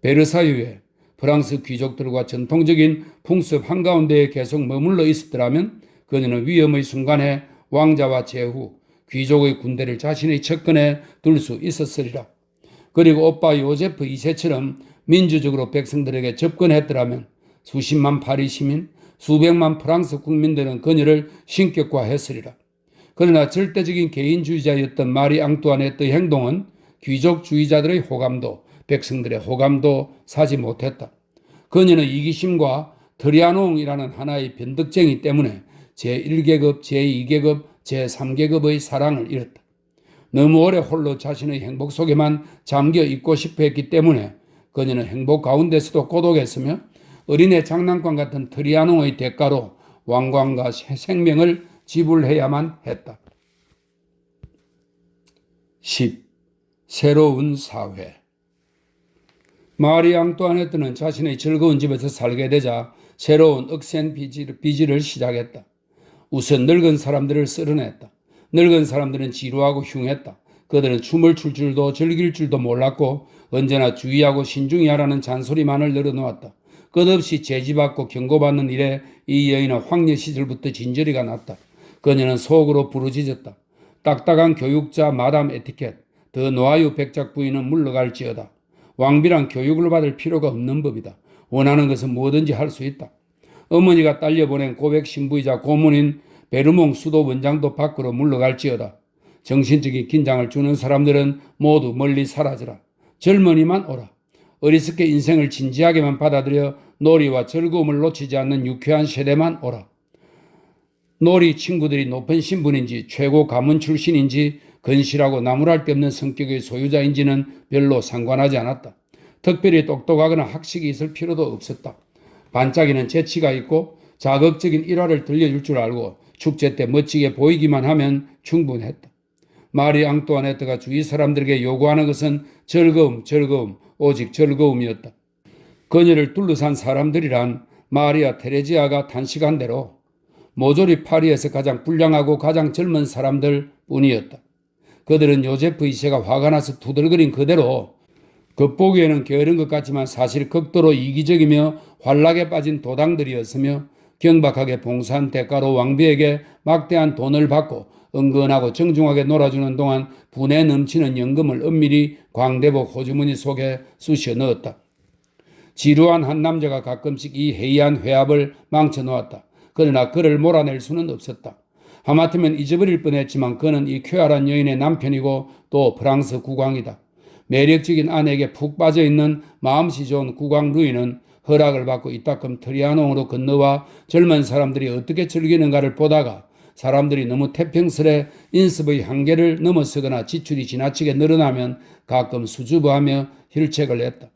베르사유에 프랑스 귀족들과 전통적인 풍습 한가운데에 계속 머물러 있었더라면 그녀는 위험의 순간에 왕자와 제후, 귀족의 군대를 자신의 측근에 둘 수 있었으리라. 그리고 오빠 요제프 2세처럼 민주적으로 백성들에게 접근했더라면 수십만 파리 시민, 수백만 프랑스 국민들은 그녀를 신격화했으리라. 그러나 절대적인 개인주의자였던 마리 앙뚜아네트의 행동은 귀족주의자들의 호감도, 백성들의 호감도 사지 못했다. 그녀는 이기심과 트리아농이라는 하나의 변덕쟁이 때문에 제1계급, 제2계급, 제3계급의 사랑을 잃었다. 너무 오래 홀로 자신의 행복 속에만 잠겨 있고 싶어 했기 때문에 그녀는 행복 가운데서도 고독했으며 어린애 장난감 같은 트리아농의 대가로 왕관과 생명을 지불해야만 했다. 10. 새로운 사회. 마리 앙뚜아네트는 자신의 즐거운 집에서 살게 되자 새로운 억센 비질을 시작했다. 우선 늙은 사람들을 쓸어냈다. 늙은 사람들은 지루하고 흉했다. 그들은 춤을 출 줄도 즐길 줄도 몰랐고 언제나 주의하고 신중히 하라는 잔소리만을 늘어놓았다. 끝없이 제지받고 경고받는 일에 이 여인은 황녀 시절부터 진저리가 났다. 그녀는 속으로 부르짖었다. 딱딱한 교육자 마담 에티켓, 더 노아유 백작 부인은 물러갈지어다. 왕비란 교육을 받을 필요가 없는 법이다. 원하는 것은 뭐든지 할 수 있다. 어머니가 딸려 보낸 고백 신부이자 고문인 베르몽 수도 원장도 밖으로 물러갈지어다. 정신적인 긴장을 주는 사람들은 모두 멀리 사라져라. 젊은이만 오라. 어리석게 인생을 진지하게만 받아들여 놀이와 즐거움을 놓치지 않는 유쾌한 세대만 오라. 놀이 친구들이 높은 신분인지 최고 가문 출신인지 건실하고 나무랄 데 없는 성격의 소유자인지는 별로 상관하지 않았다. 특별히 똑똑하거나 학식이 있을 필요도 없었다. 반짝이는 재치가 있고 자극적인 일화를 들려줄 줄 알고 축제 때 멋지게 보이기만 하면 충분했다. 마리 앙뚜아네트가 주위 사람들에게 요구하는 것은 즐거움, 오직 즐거움이었다. 그녀를 둘러싼 사람들이란 마리아 테레지아가 단식한 대로 모조리 파리에서 가장 불량하고 가장 젊은 사람들 뿐이었다. 그들은 요제프 2세가 화가 나서 투덜거린 그대로 겉보기에는 게으른 것 같지만 사실 극도로 이기적이며 환락에 빠진 도당들이었으며 경박하게 봉사한 대가로 왕비에게 막대한 돈을 받고 은근하고 정중하게 놀아주는 동안 분에 넘치는 연금을 은밀히 광대복 호주머니 속에 쑤셔 넣었다. 지루한 한 남자가 가끔씩 이 해이한 회합을 망쳐놓았다. 그러나 그를 몰아낼 수는 없었다. 하마터면 잊어버릴 뻔했지만 그는 이 쾌활한 여인의 남편이고 또 프랑스 국왕이다. 매력적인 아내에게 푹 빠져있는 마음씨 좋은 국왕 루이는 허락을 받고 이따금 트리아농으로 건너와 젊은 사람들이 어떻게 즐기는가를 보다가 사람들이 너무 태평스레 인습의 한계를 넘어서거나 지출이 지나치게 늘어나면 가끔 수줍어하며 힐책을 냈다.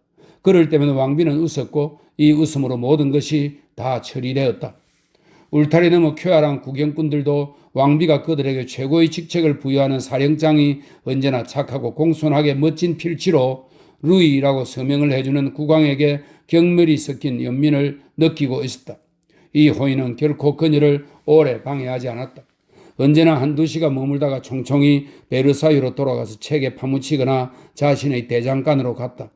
그럴 때면 왕비는 웃었고 이 웃음으로 모든 것이 다 처리되었다. 울타리 너머 쾌활한 구경꾼들도 왕비가 그들에게 최고의 직책을 부여하는 사령장이 언제나 착하고 공손하게 멋진 필치로 루이라고 서명을 해주는 국왕에게 경멸이 섞인 연민을 느끼고 있었다. 이 호인은 결코 그녀를 오래 방해하지 않았다. 언제나 한두 시간 머물다가 총총히 베르사유로 돌아가서 책에 파묻히거나 자신의 대장간으로 갔다.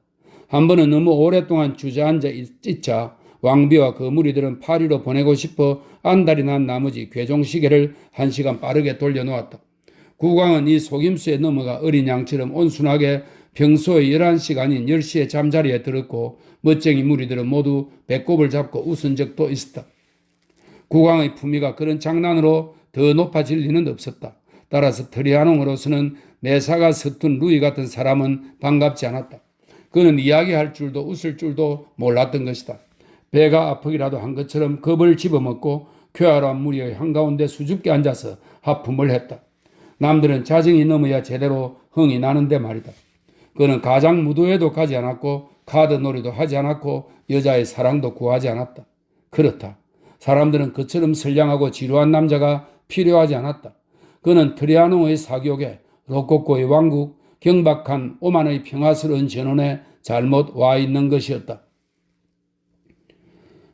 한 번은 너무 오랫동안 주저앉아 있자 왕비와 그 무리들은 파리로 보내고 싶어 안달이 난 나머지 괴종시계를 1시간 빠르게 돌려놓았다. 국왕은 이 속임수에 넘어가 어린 양처럼 온순하게 평소의 11시가 아닌 10시에 잠자리에 들었고 멋쟁이 무리들은 모두 배꼽을 잡고 웃은 적도 있었다. 국왕의 품위가 그런 장난으로 더 높아질 리는 없었다. 따라서 트리아농으로서는 매사가 서툰 루이 같은 사람은 반갑지 않았다. 그는 이야기할 줄도 웃을 줄도 몰랐던 것이다. 배가 아프기라도 한 것처럼 겁을 집어먹고 쾌활한 무리의 한가운데 수줍게 앉아서 하품을 했다. 남들은 자정이 넘어야 제대로 흥이 나는데 말이다. 그는 가장 무도회도 가지 않았고 카드 놀이도 하지 않았고 여자의 사랑도 구하지 않았다. 그렇다. 사람들은 그처럼 선량하고 지루한 남자가 필요하지 않았다. 그는 트리아농의 사교계, 로코코의 왕국, 경박한 오만의 평화스러운 전원에 잘못 와 있는 것이었다.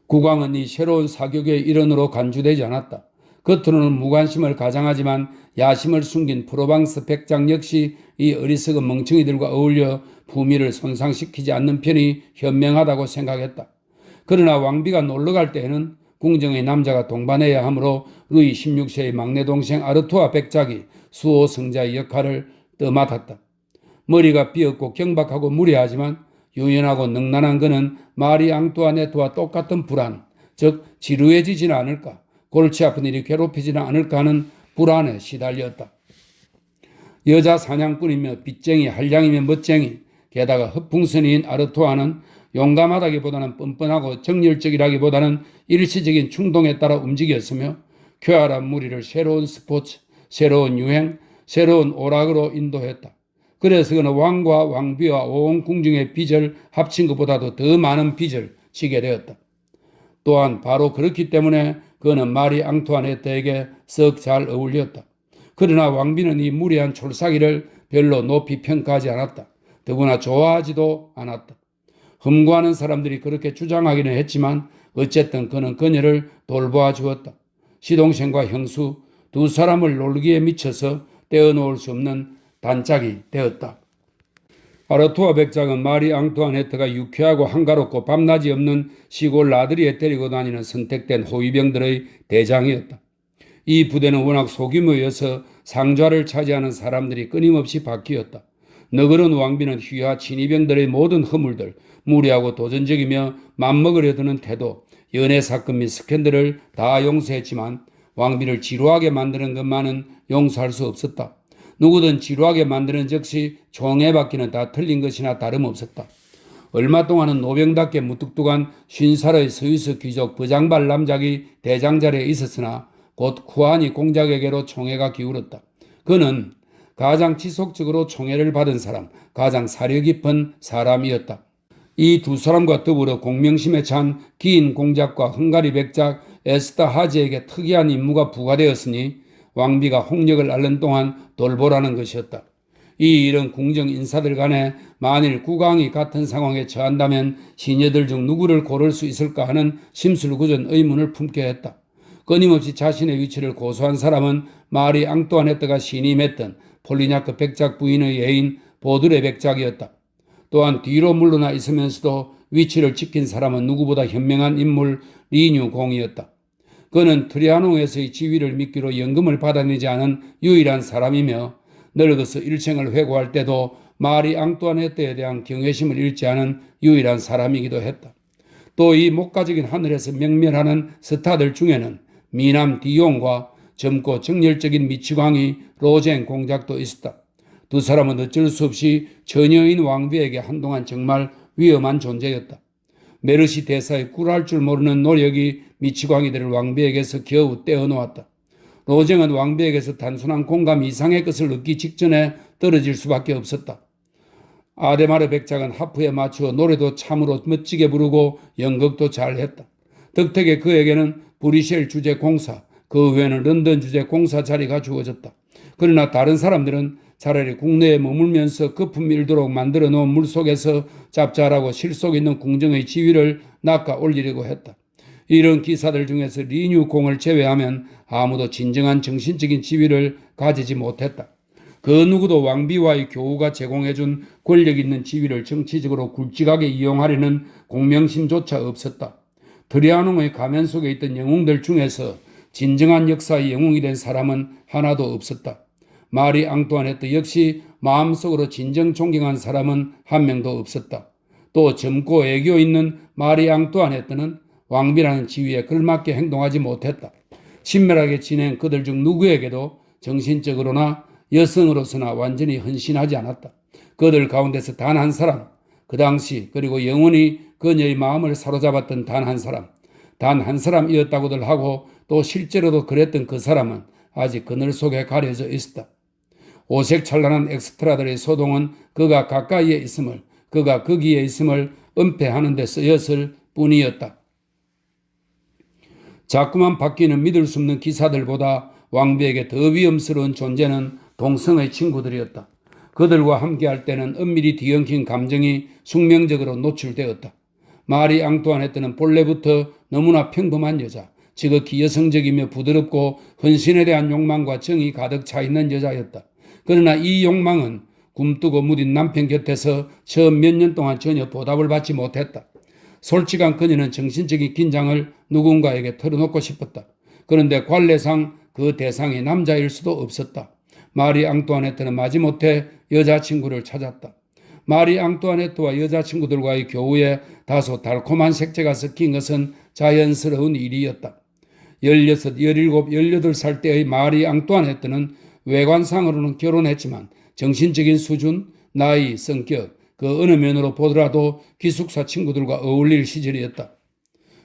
국왕은 이 새로운 사교계의 일원으로 간주되지 않았다. 겉으로는 무관심을 가장하지만 야심을 숨긴 프로방스 백장 역시 이 어리석은 멍청이들과 어울려 품위를 손상시키지 않는 편이 현명하다고 생각했다. 그러나 왕비가 놀러갈 때에는 궁정의 남자가 동반해야 하므로 루이 16세의 막내 동생 아르투아 백작이 수호 성자의 역할을 떠맡았다. 머리가 삐었고 경박하고 무례하지만 유연하고 능란한 그는 마리 앙뚜아네트와 똑같은 불안, 즉 지루해지지는 않을까, 골치 아픈 일이 괴롭히지는 않을까 하는 불안에 시달렸다. 여자 사냥꾼이며 빚쟁이, 한량이며 멋쟁이, 게다가 허풍선이인 아르투아는 용감하다기보다는 뻔뻔하고 정열적이라기보다는 일시적인 충동에 따라 움직였으며 쾌활한 무리를 새로운 스포츠, 새로운 유행, 새로운 오락으로 인도했다. 그래서 그는 왕과 왕비와 온 궁중의 빚을 합친 것보다도 더 많은 빚을 지게 되었다. 또한 바로 그렇기 때문에 그는 마리 앙투아네트에게 썩 잘 어울렸다. 그러나 왕비는 이 무례한 촐싹이를 별로 높이 평가하지 않았다. 더구나 좋아하지도 않았다. 흠구하는 사람들이 그렇게 주장하기는 했지만 어쨌든 그는 그녀를 돌보아 주었다. 시동생과 형수 두 사람을 놀기에 미쳐서 떼어놓을 수 없는 단짝이 되었다. 아르투아 백작은 마리 앙투아네트가 유쾌하고 한가롭고 밤낮이 없는 시골 나들이에 데리고 다니는 선택된 호위병들의 대장이었다. 이 부대는 워낙 소규모여서 상좌를 차지하는 사람들이 끊임없이 바뀌었다. 너그러운 왕비는 휘하 친위병들의 모든 허물들, 무례하고 도전적이며 맘먹으려 드는 태도, 연애 사건 및 스캔들을 다 용서했지만 왕비를 지루하게 만드는 것만은 용서할 수 없었다. 누구든 지루하게 만드는 즉시 총애받기는 다 틀린 것이나 다름없었다. 얼마 동안은 노병답게 무뚝뚝한 50살의 스위스 귀족 버장발 남작이 대장자리에 있었으나 곧 쿠아니 공작에게로 총애가 기울었다. 그는 가장 지속적으로 총애를 받은 사람, 가장 사려 깊은 사람이었다. 이 두 사람과 더불어 공명심에 찬 긴 공작과 헝가리 백작 에스타 하지에게 특이한 임무가 부과되었으니 왕비가 홍역을 앓는 동안 돌보라는 것이었다. 이 일은 궁정 인사들 간에 만일 국왕이 같은 상황에 처한다면 시녀들 중 누구를 고를 수 있을까 하는 심술궂은 의문을 품게 했다. 끊임없이 자신의 위치를 고수한 사람은 마리 앙뚜아네트가 신임했던 폴리냐크 백작 부인의 애인 보드레 백작이었다. 또한 뒤로 물러나 있으면서도 위치를 지킨 사람은 누구보다 현명한 인물 리뉴 공이었다. 그는 트리아노에서의 지위를 미끼로 연금을 받아내지 않은 유일한 사람이며 늙어서 일생을 회고할 때도 마리 앙뚜아네트에 대한 경외심을 잃지 않은 유일한 사람이기도 했다. 또 이 목가적인 하늘에서 명멸하는 스타들 중에는 미남 디용과 젊고 정열적인 미치광이 로젠 공작도 있었다. 두 사람은 어쩔 수 없이 처녀인 왕비에게 한동안 정말 위험한 존재였다. 메르시 대사의 꿀할 줄 모르는 노력이 미치광이들을 왕비에게서 겨우 떼어놓았다. 로쟁은 왕비에게서 단순한 공감 이상의 것을 얻기 직전에 떨어질 수밖에 없었다. 아데마르 백작은 하프에 맞추어 노래도 참으로 멋지게 부르고 연극도 잘했다. 덕택에 그에게는 브리셀 주재 공사, 그 외에는 런던 주재 공사 자리가 주어졌다. 그러나 다른 사람들은 차라리 국내에 머물면서 거품 일도록 만들어 놓은 물속에서 짭짤하고 실속 있는 궁정의 지위를 낚아 올리려고 했다. 이런 기사들 중에서 리뉴 공을 제외하면 아무도 진정한 정신적인 지위를 가지지 못했다. 그 누구도 왕비와의 교우가 제공해준 권력 있는 지위를 정치적으로 굵직하게 이용하려는 공명심조차 없었다. 트리아농의 가면 속에 있던 영웅들 중에서 진정한 역사의 영웅이 된 사람은 하나도 없었다. 마리 앙뚜아네트 역시 마음속으로 진정 존경한 사람은 한 명도 없었다. 또 젊고 애교 있는 마리 앙뚜아네트는 왕비라는 지위에 걸맞게 행동하지 못했다. 친밀하게 지낸 그들 중 누구에게도 정신적으로나 여성으로서나 완전히 헌신하지 않았다. 그들 가운데서 단 한 사람, 그 당시 그리고 영원히 그녀의 마음을 사로잡았던 단 한 사람이었다고들 하고 또 실제로도 그랬던 그 사람은 아직 그늘 속에 가려져 있었다. 오색찬란한 엑스트라들의 소동은 그가 가까이에 있음을, 그가 거기에 있음을 은폐하는 데 쓰였을 뿐이었다. 자꾸만 바뀌는 믿을 수 없는 기사들보다 왕비에게 더 위험스러운 존재는 동성의 친구들이었다. 그들과 함께할 때는 은밀히 뒤엉킨 감정이 숙명적으로 노출되었다. 마리 앙뚜아네트는 본래부터 너무나 평범한 여자, 지극히 여성적이며 부드럽고 헌신에 대한 욕망과 정이 가득 차 있는 여자였다. 그러나 이 욕망은 굼뜨고 무딘 남편 곁에서 처음 몇 년 동안 전혀 보답을 받지 못했다. 솔직한 그녀는 정신적인 긴장을 누군가에게 털어놓고 싶었다. 그런데 관례상 그 대상이 남자일 수도 없었다. 마리 앙뚜아네트는 마지못해 여자친구를 찾았다. 마리 앙뚜아네트와 여자친구들과의 교우에 다소 달콤한 색채가 섞인 것은 자연스러운 일이었다. 16, 17, 18살 때의 마리 앙뚜아네트는 외관상으로는 결혼했지만 정신적인 수준, 나이, 성격, 그 어느 면으로 보더라도 기숙사 친구들과 어울릴 시절이었다.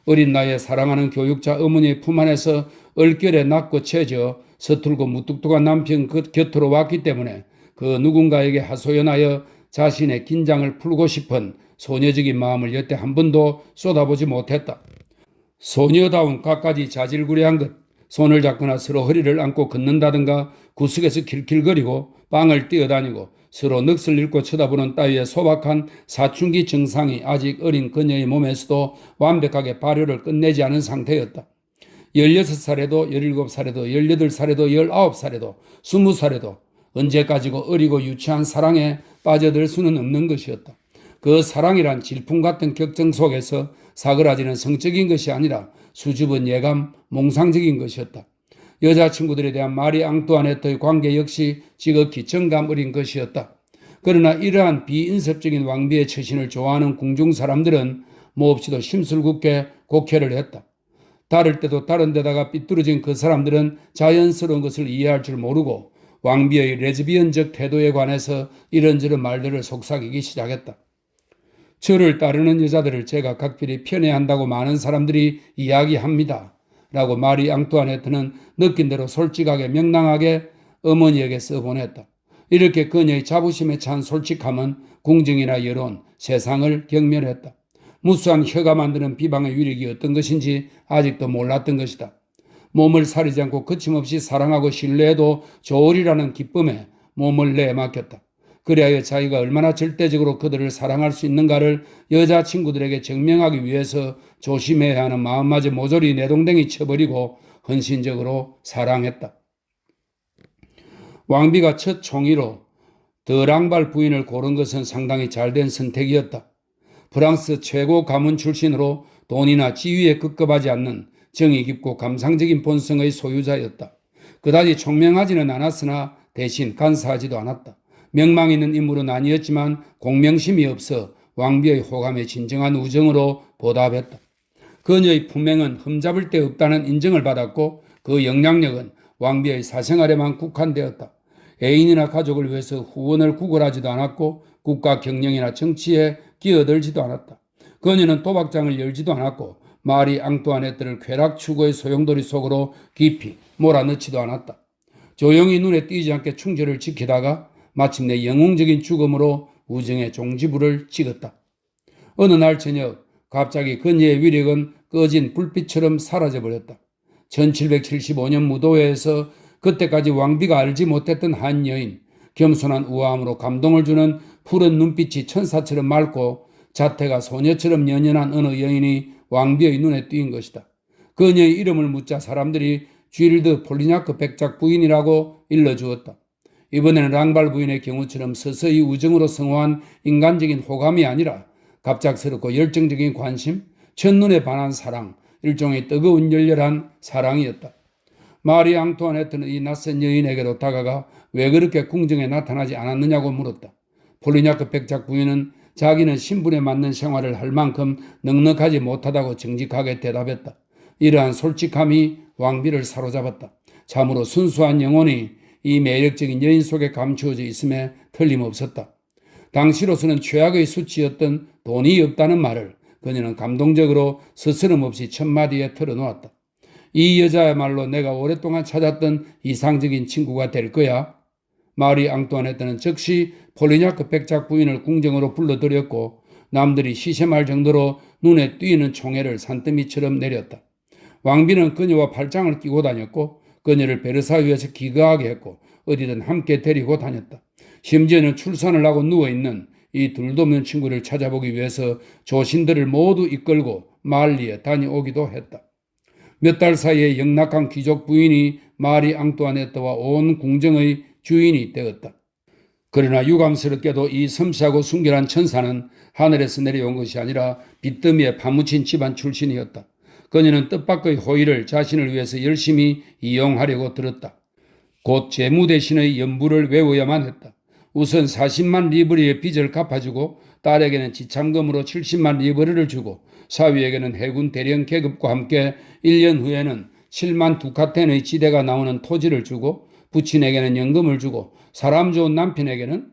어린 나이에 사랑하는 교육자 어머니의 품 안에서 얼결에 낳고 채져 서툴고 무뚝뚝한 남편 곁으로 왔기 때문에 그 누군가에게 하소연하여 자신의 긴장을 풀고 싶은 소녀적인 마음을 여태 한 번도 쏟아보지 못했다. 소녀다운 갖가지 자질구레한 것, 손을 잡거나 서로 허리를 안고 걷는다든가 구석에서 킬킬거리고 빵을 뛰어다니고 서로 넋을 잃고 쳐다보는 따위의 소박한 사춘기 증상이 아직 어린 그녀의 몸에서도 완벽하게 발효를 끝내지 않은 상태였다. 16살에도 17살에도 18살에도 19살에도 20살에도 언제까지고 어리고 유치한 사랑에 빠져들 수는 없는 것이었다. 그 사랑이란 질풍 같은 격정 속에서 사그라지는 성적인 것이 아니라 수줍은 예감, 몽상적인 것이었다. 여자친구들에 대한 마리 앙뚜아네트의 관계 역시 지극히 정감 어린 것이었다. 그러나 이러한 비인섭적인 왕비의 처신을 좋아하는 궁중 사람들은 몹시도 심술궂게 곡해를 했다. 다를 때도 다른 데다가 삐뚤어진 그 사람들은 자연스러운 것을 이해할 줄 모르고 왕비의 레즈비언적 태도에 관해서 이런저런 말들을 속삭이기 시작했다. 저를 따르는 여자들을 제가 각별히 편애한다고 많은 사람들이 이야기합니다. 라고 마리 앙뚜아네트는 느낀 대로 솔직하게 명랑하게 어머니에게 써보냈다. 이렇게 그녀의 자부심에 찬 솔직함은 궁정이나 여론, 세상을 경멸했다. 무수한 혀가 만드는 비방의 위력이 어떤 것인지 아직도 몰랐던 것이다. 몸을 사리지 않고 거침없이 사랑하고 신뢰해도 좋으리라는 기쁨에 몸을 내맡겼다. 그리하여 자기가 얼마나 절대적으로 그들을 사랑할 수 있는가를 여자친구들에게 증명하기 위해서 조심해야 하는 마음마저 모조리 내동댕이 쳐버리고 헌신적으로 사랑했다. 왕비가 첫 총리로 드랑발 부인을 고른 것은 상당히 잘된 선택이었다. 프랑스 최고 가문 출신으로 돈이나 지위에 급급하지 않는 정이 깊고 감상적인 본성의 소유자였다. 그다지 총명하지는 않았으나 대신 간사하지도 않았다. 명망 있는 인물은 아니었지만 공명심이 없어 왕비의 호감에 진정한 우정으로 보답했다. 그녀의 품행은 흠잡을 데 없다는 인정을 받았고 그 영향력은 왕비의 사생활에만 국한되었다. 애인이나 가족을 위해서 후원을 구걸하지도 않았고 국가 경영이나 정치에 끼어들지도 않았다. 그녀는 도박장을 열지도 않았고 마리 앙뚜아네트를 쾌락 추구의 소용돌이 속으로 깊이 몰아넣지도 않았다. 조용히 눈에 띄지 않게 충절을 지키다가 마침내 영웅적인 죽음으로 우정의 종지부를 찍었다. 어느 날 저녁 갑자기 그녀의 위력은 꺼진 불빛처럼 사라져버렸다. 1775년 무도회에서 그때까지 왕비가 알지 못했던 한 여인, 겸손한 우아함으로 감동을 주는 푸른 눈빛이 천사처럼 맑고 자태가 소녀처럼 연연한 어느 여인이 왕비의 눈에 띈 것이다. 그녀의 이름을 묻자 사람들이 쥐르드 폴리냐크 백작 부인이라고 일러주었다. 이번에는 랑발 부인의 경우처럼 서서히 우정으로 성화한 인간적인 호감이 아니라 갑작스럽고 열정적인 관심, 첫눈에 반한 사랑, 일종의 뜨거운 열렬한 사랑이었다. 마리 앙투아네트는 이 낯선 여인에게로 다가가 왜 그렇게 궁정에 나타나지 않았느냐고 물었다. 폴리냐크 백작 부인은 자기는 신분에 맞는 생활을 할 만큼 넉넉하지 못하다고 정직하게 대답했다. 이러한 솔직함이 왕비를 사로잡았다. 참으로 순수한 영혼이 이 매력적인 여인 속에 감추어져 있음에 틀림없었다. 당시로서는 최악의 수치였던 돈이 없다는 말을 그녀는 감동적으로 스스럼 없이 첫마디에 털어놓았다. 이 여자야말로 내가 오랫동안 찾았던 이상적인 친구가 될 거야. 마리 앙뚜아네트는 즉시 폴리냐크 백작 부인을 궁정으로 불러들였고 남들이 시샘할 정도로 눈에 띄는 총애를 산더미처럼 내렸다. 왕비는 그녀와 팔짱을 끼고 다녔고 그녀를 베르사유에서 기거하게 했고 어디든 함께 데리고 다녔다. 심지어는 출산을 하고 누워있는 이 둘도 없는 친구를 찾아보기 위해서 조신들을 모두 이끌고 말리에 다녀오기도 했다. 몇 달 사이에 영락한 귀족 부인이 마리 앙뚜아네트와 온 궁정의 주인이 되었다. 그러나 유감스럽게도 이 섬세하고 순결한 천사는 하늘에서 내려온 것이 아니라 빚더미에 파묻힌 집안 출신이었다. 그녀는 뜻밖의 호의를 자신을 위해서 열심히 이용하려고 들었다. 곧 재무 대신의 연부를 외워야만 했다. 우선 40만 리브르의 빚을 갚아주고 딸에게는 지참금으로 70만 리브르를 주고 사위에게는 해군 대령 계급과 함께 1년 후에는 7만 두카텐의 지대가 나오는 토지를 주고 부친에게는 연금을 주고 사람 좋은 남편에게는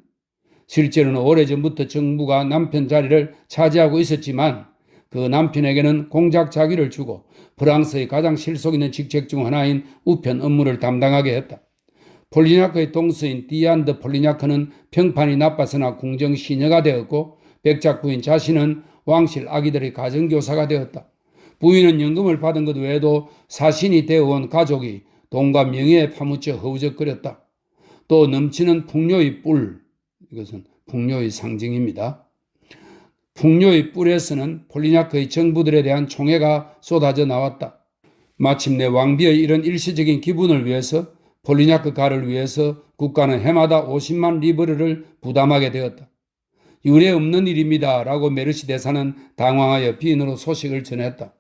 실제로는 오래전부터 정부가 남편 자리를 차지하고 있었지만 그 남편에게는 공작 자기를 주고 프랑스의 가장 실속 있는 직책 중 하나인 우편 업무를 담당하게 했다. 폴리냐크의 동서인 디안 드 폴리냐크는 평판이 나빠서나 궁정 시녀가 되었고 백작 부인 자신은 왕실 아기들의 가정교사가 되었다. 부인은 연금을 받은 것 외에도 사신이 되어온 가족이 돈과 명예에 파묻혀 허우적거렸다. 또 넘치는 풍요의 뿔, 이것은 풍요의 상징입니다. 풍요의 뿔에서는 폴리냐크의 정부들에 대한 총애가 쏟아져 나왔다. 마침내 왕비의 이런 일시적인 기분을 위해서 폴리냐크 가를 위해서 국가는 해마다 50만 리브르를 부담하게 되었다. 유례 없는 일입니다. 라고 메르시 대사는 당황하여 비인으로 소식을 전했다.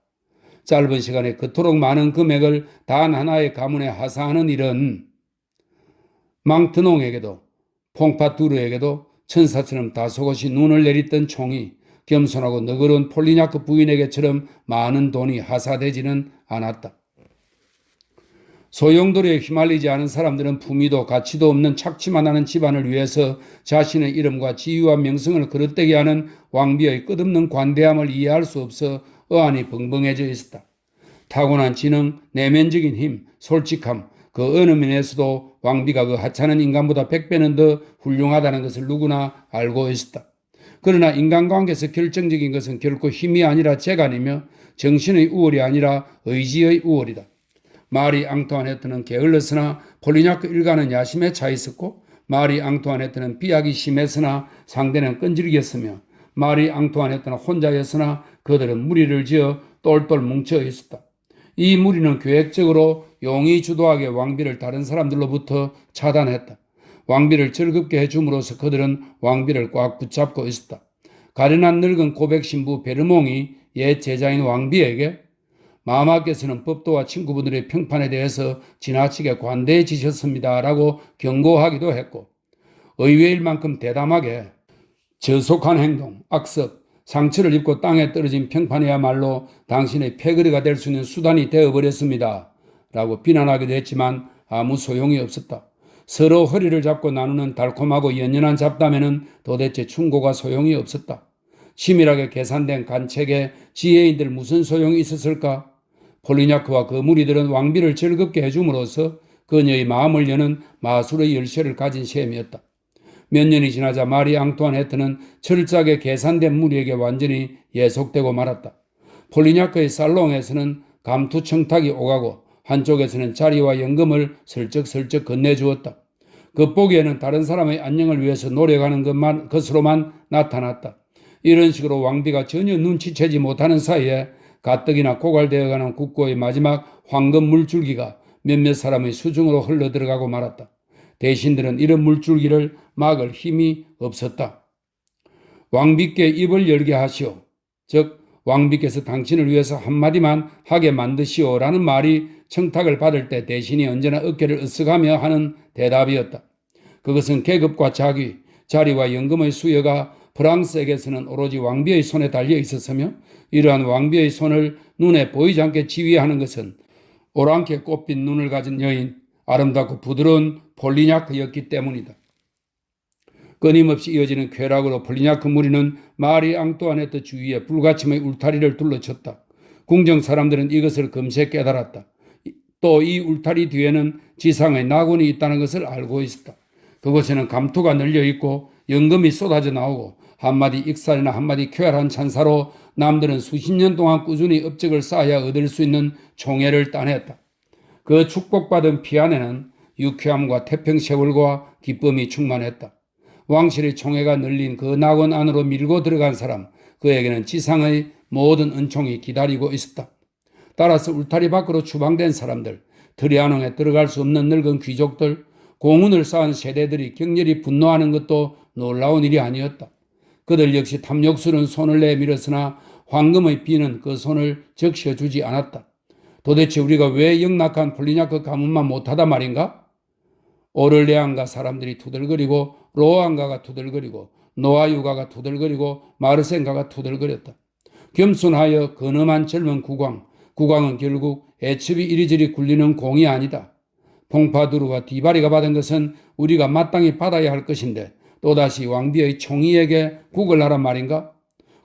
짧은 시간에 그토록 많은 금액을 단 하나의 가문에 하사하는 일은 망트농에게도 퐁파두르에게도 천사처럼 다소곳이 눈을 내리던 총이 겸손하고 너그러운 폴리냐크 부인에게처럼 많은 돈이 하사되지는 않았다. 소용돌이에 휘말리지 않은 사람들은 품위도 가치도 없는 착취만 하는 집안을 위해서 자신의 이름과 지위와 명성을 그릇되게 하는 왕비의 끝없는 관대함을 이해할 수 없어 어안이 벙벙해져 있었다. 타고난 지능, 내면적인 힘, 솔직함, 그 어느 면에서도 왕비가 그 하찮은 인간보다 100배는 더 훌륭하다는 것을 누구나 알고 있었다. 그러나 인간관계에서 결정적인 것은 결코 힘이 아니라 재간이며 정신의 우월이 아니라 의지의 우월이다. 마리 앙투아네트는 게을렀으나 폴리냐크 일가는 야심에 차 있었고, 마리 앙투아네트는 비약이 심했으나 상대는 끈질겼으며, 마리 앙투아네트는 혼자였으나 그들은 무리를 지어 똘똘 뭉쳐 있었다. 이 무리는 계획적으로 용이 주도하게 왕비를 다른 사람들로부터 차단했다. 왕비를 즐겁게 해줌으로써 그들은 왕비를 꽉 붙잡고 있었다. 가련한 늙은 고백 신부 베르몽이 옛 제자인 왕비에게 마마께서는 법도와 친구분들의 평판에 대해서 지나치게 관대해지셨습니다 라고 경고하기도 했고, 의외일 만큼 대담하게 저속한 행동, 악습, 상처를 입고 땅에 떨어진 평판이야말로 당신의 패거리가 될 수 있는 수단이 되어버렸습니다 라고 비난하기도 했지만 아무 소용이 없었다. 서로 허리를 잡고 나누는 달콤하고 연연한 잡담에는 도대체 충고가 소용이 없었다. 치밀하게 계산된 관책에 지혜인들 무슨 소용이 있었을까? 폴리냐크와 그 무리들은 왕비를 즐겁게 해줌으로써 그녀의 마음을 여는 마술의 열쇠를 가진 셈이었다. 몇 년이 지나자 마리 앙투아네트는 철저하게 계산된 무리에게 완전히 예속되고 말았다. 폴리냐크의 살롱에서는 감투청탁이 오가고 한쪽에서는 자리와 연금을 슬쩍슬쩍 건네주었다. 겉보기에는 다른 사람의 안녕을 위해서 노력하는 것으로만 나타났다. 이런 식으로 왕비가 전혀 눈치채지 못하는 사이에 가뜩이나 고갈되어가는 국고의 마지막 황금 물줄기가 몇몇 사람의 수중으로 흘러들어가고 말았다. 대신들은 이런 물줄기를 막을 힘이 없었다. 왕비께 입을 열게 하시오. 즉 왕비께서 당신을 위해서 한마디만 하게 만드시오라는 말이 청탁을 받을 때 대신이 언제나 어깨를 으쓱하며 하는 대답이었다. 그것은 계급과 자귀, 자리와 연금의 수여가 프랑스에게서는 오로지 왕비의 손에 달려 있었으며, 이러한 왕비의 손을 눈에 보이지 않게 지휘하는 것은 오랑캐 꽃빛 눈을 가진 여인, 아름답고 부드러운 폴리냐크였기 때문이다. 끊임없이 이어지는 쾌락으로 폴리냐크 무리는 마리 앙투아네트 주위에 불가침의 울타리를 둘러쳤다. 궁정 사람들은 이것을 금세 깨달았다. 또 이 울타리 뒤에는 지상의 낙원이 있다는 것을 알고 있었다. 그곳에는 감투가 널려 있고 연금이 쏟아져 나오고 한마디 익살이나 한마디 쾌활한 찬사로 남들은 수십 년 동안 꾸준히 업적을 쌓아야 얻을 수 있는 총애를 따냈다. 그 축복받은 피 안에는 유쾌함과 태평세월과 기쁨이 충만했다. 왕실의 총애가 널린 그 낙원 안으로 밀고 들어간 사람, 그에게는 지상의 모든 은총이 기다리고 있었다. 따라서 울타리 밖으로 추방된 사람들, 트리아농에 들어갈 수 없는 늙은 귀족들, 공운을 쌓은 세대들이 격렬히 분노하는 것도 놀라운 일이 아니었다. 그들 역시 탐욕스러운 손을 내밀었으나 황금의 비는 그 손을 적셔주지 않았다. 도대체 우리가 왜 영락한 폴리냐크 가문만 못하다 말인가? 오를레안가 사람들이 투덜거리고 로안가가 투덜거리고 노아유가가 투덜거리고 마르센가가 투덜거렸다. 겸손하여 근엄한 젊은 국왕은 결국 애첩이 이리저리 굴리는 공이 아니다. 퐁파두르와 디바리가 받은 것은 우리가 마땅히 받아야 할 것인데 또다시 왕비의 총의에게 국을 하란 말인가?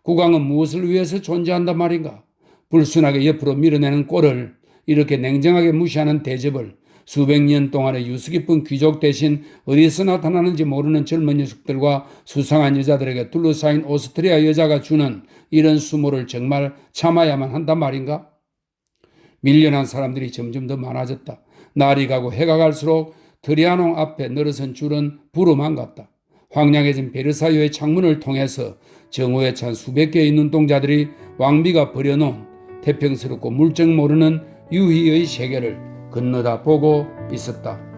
국왕은 무엇을 위해서 존재한단 말인가? 불순하게 옆으로 밀어내는 꼴을, 이렇게 냉정하게 무시하는 대접을, 수백 년 동안의 유수 깊은 귀족 대신 어디서 나타나는지 모르는 젊은 녀석들과 수상한 여자들에게 둘러싸인 오스트리아 여자가 주는 이런 수모를 정말 참아야만 한단 말인가? 밀려난 사람들이 점점 더 많아졌다. 날이 가고 해가 갈수록 트리아농 앞에 늘어선 줄은 부르만 같다. 황량해진 베르사유의 창문을 통해서 정오에 찬 수백 개의 눈동자들이 왕비가 버려놓은 태평스럽고 물정 모르는 유희의 세계를 건너다 보고 있었다.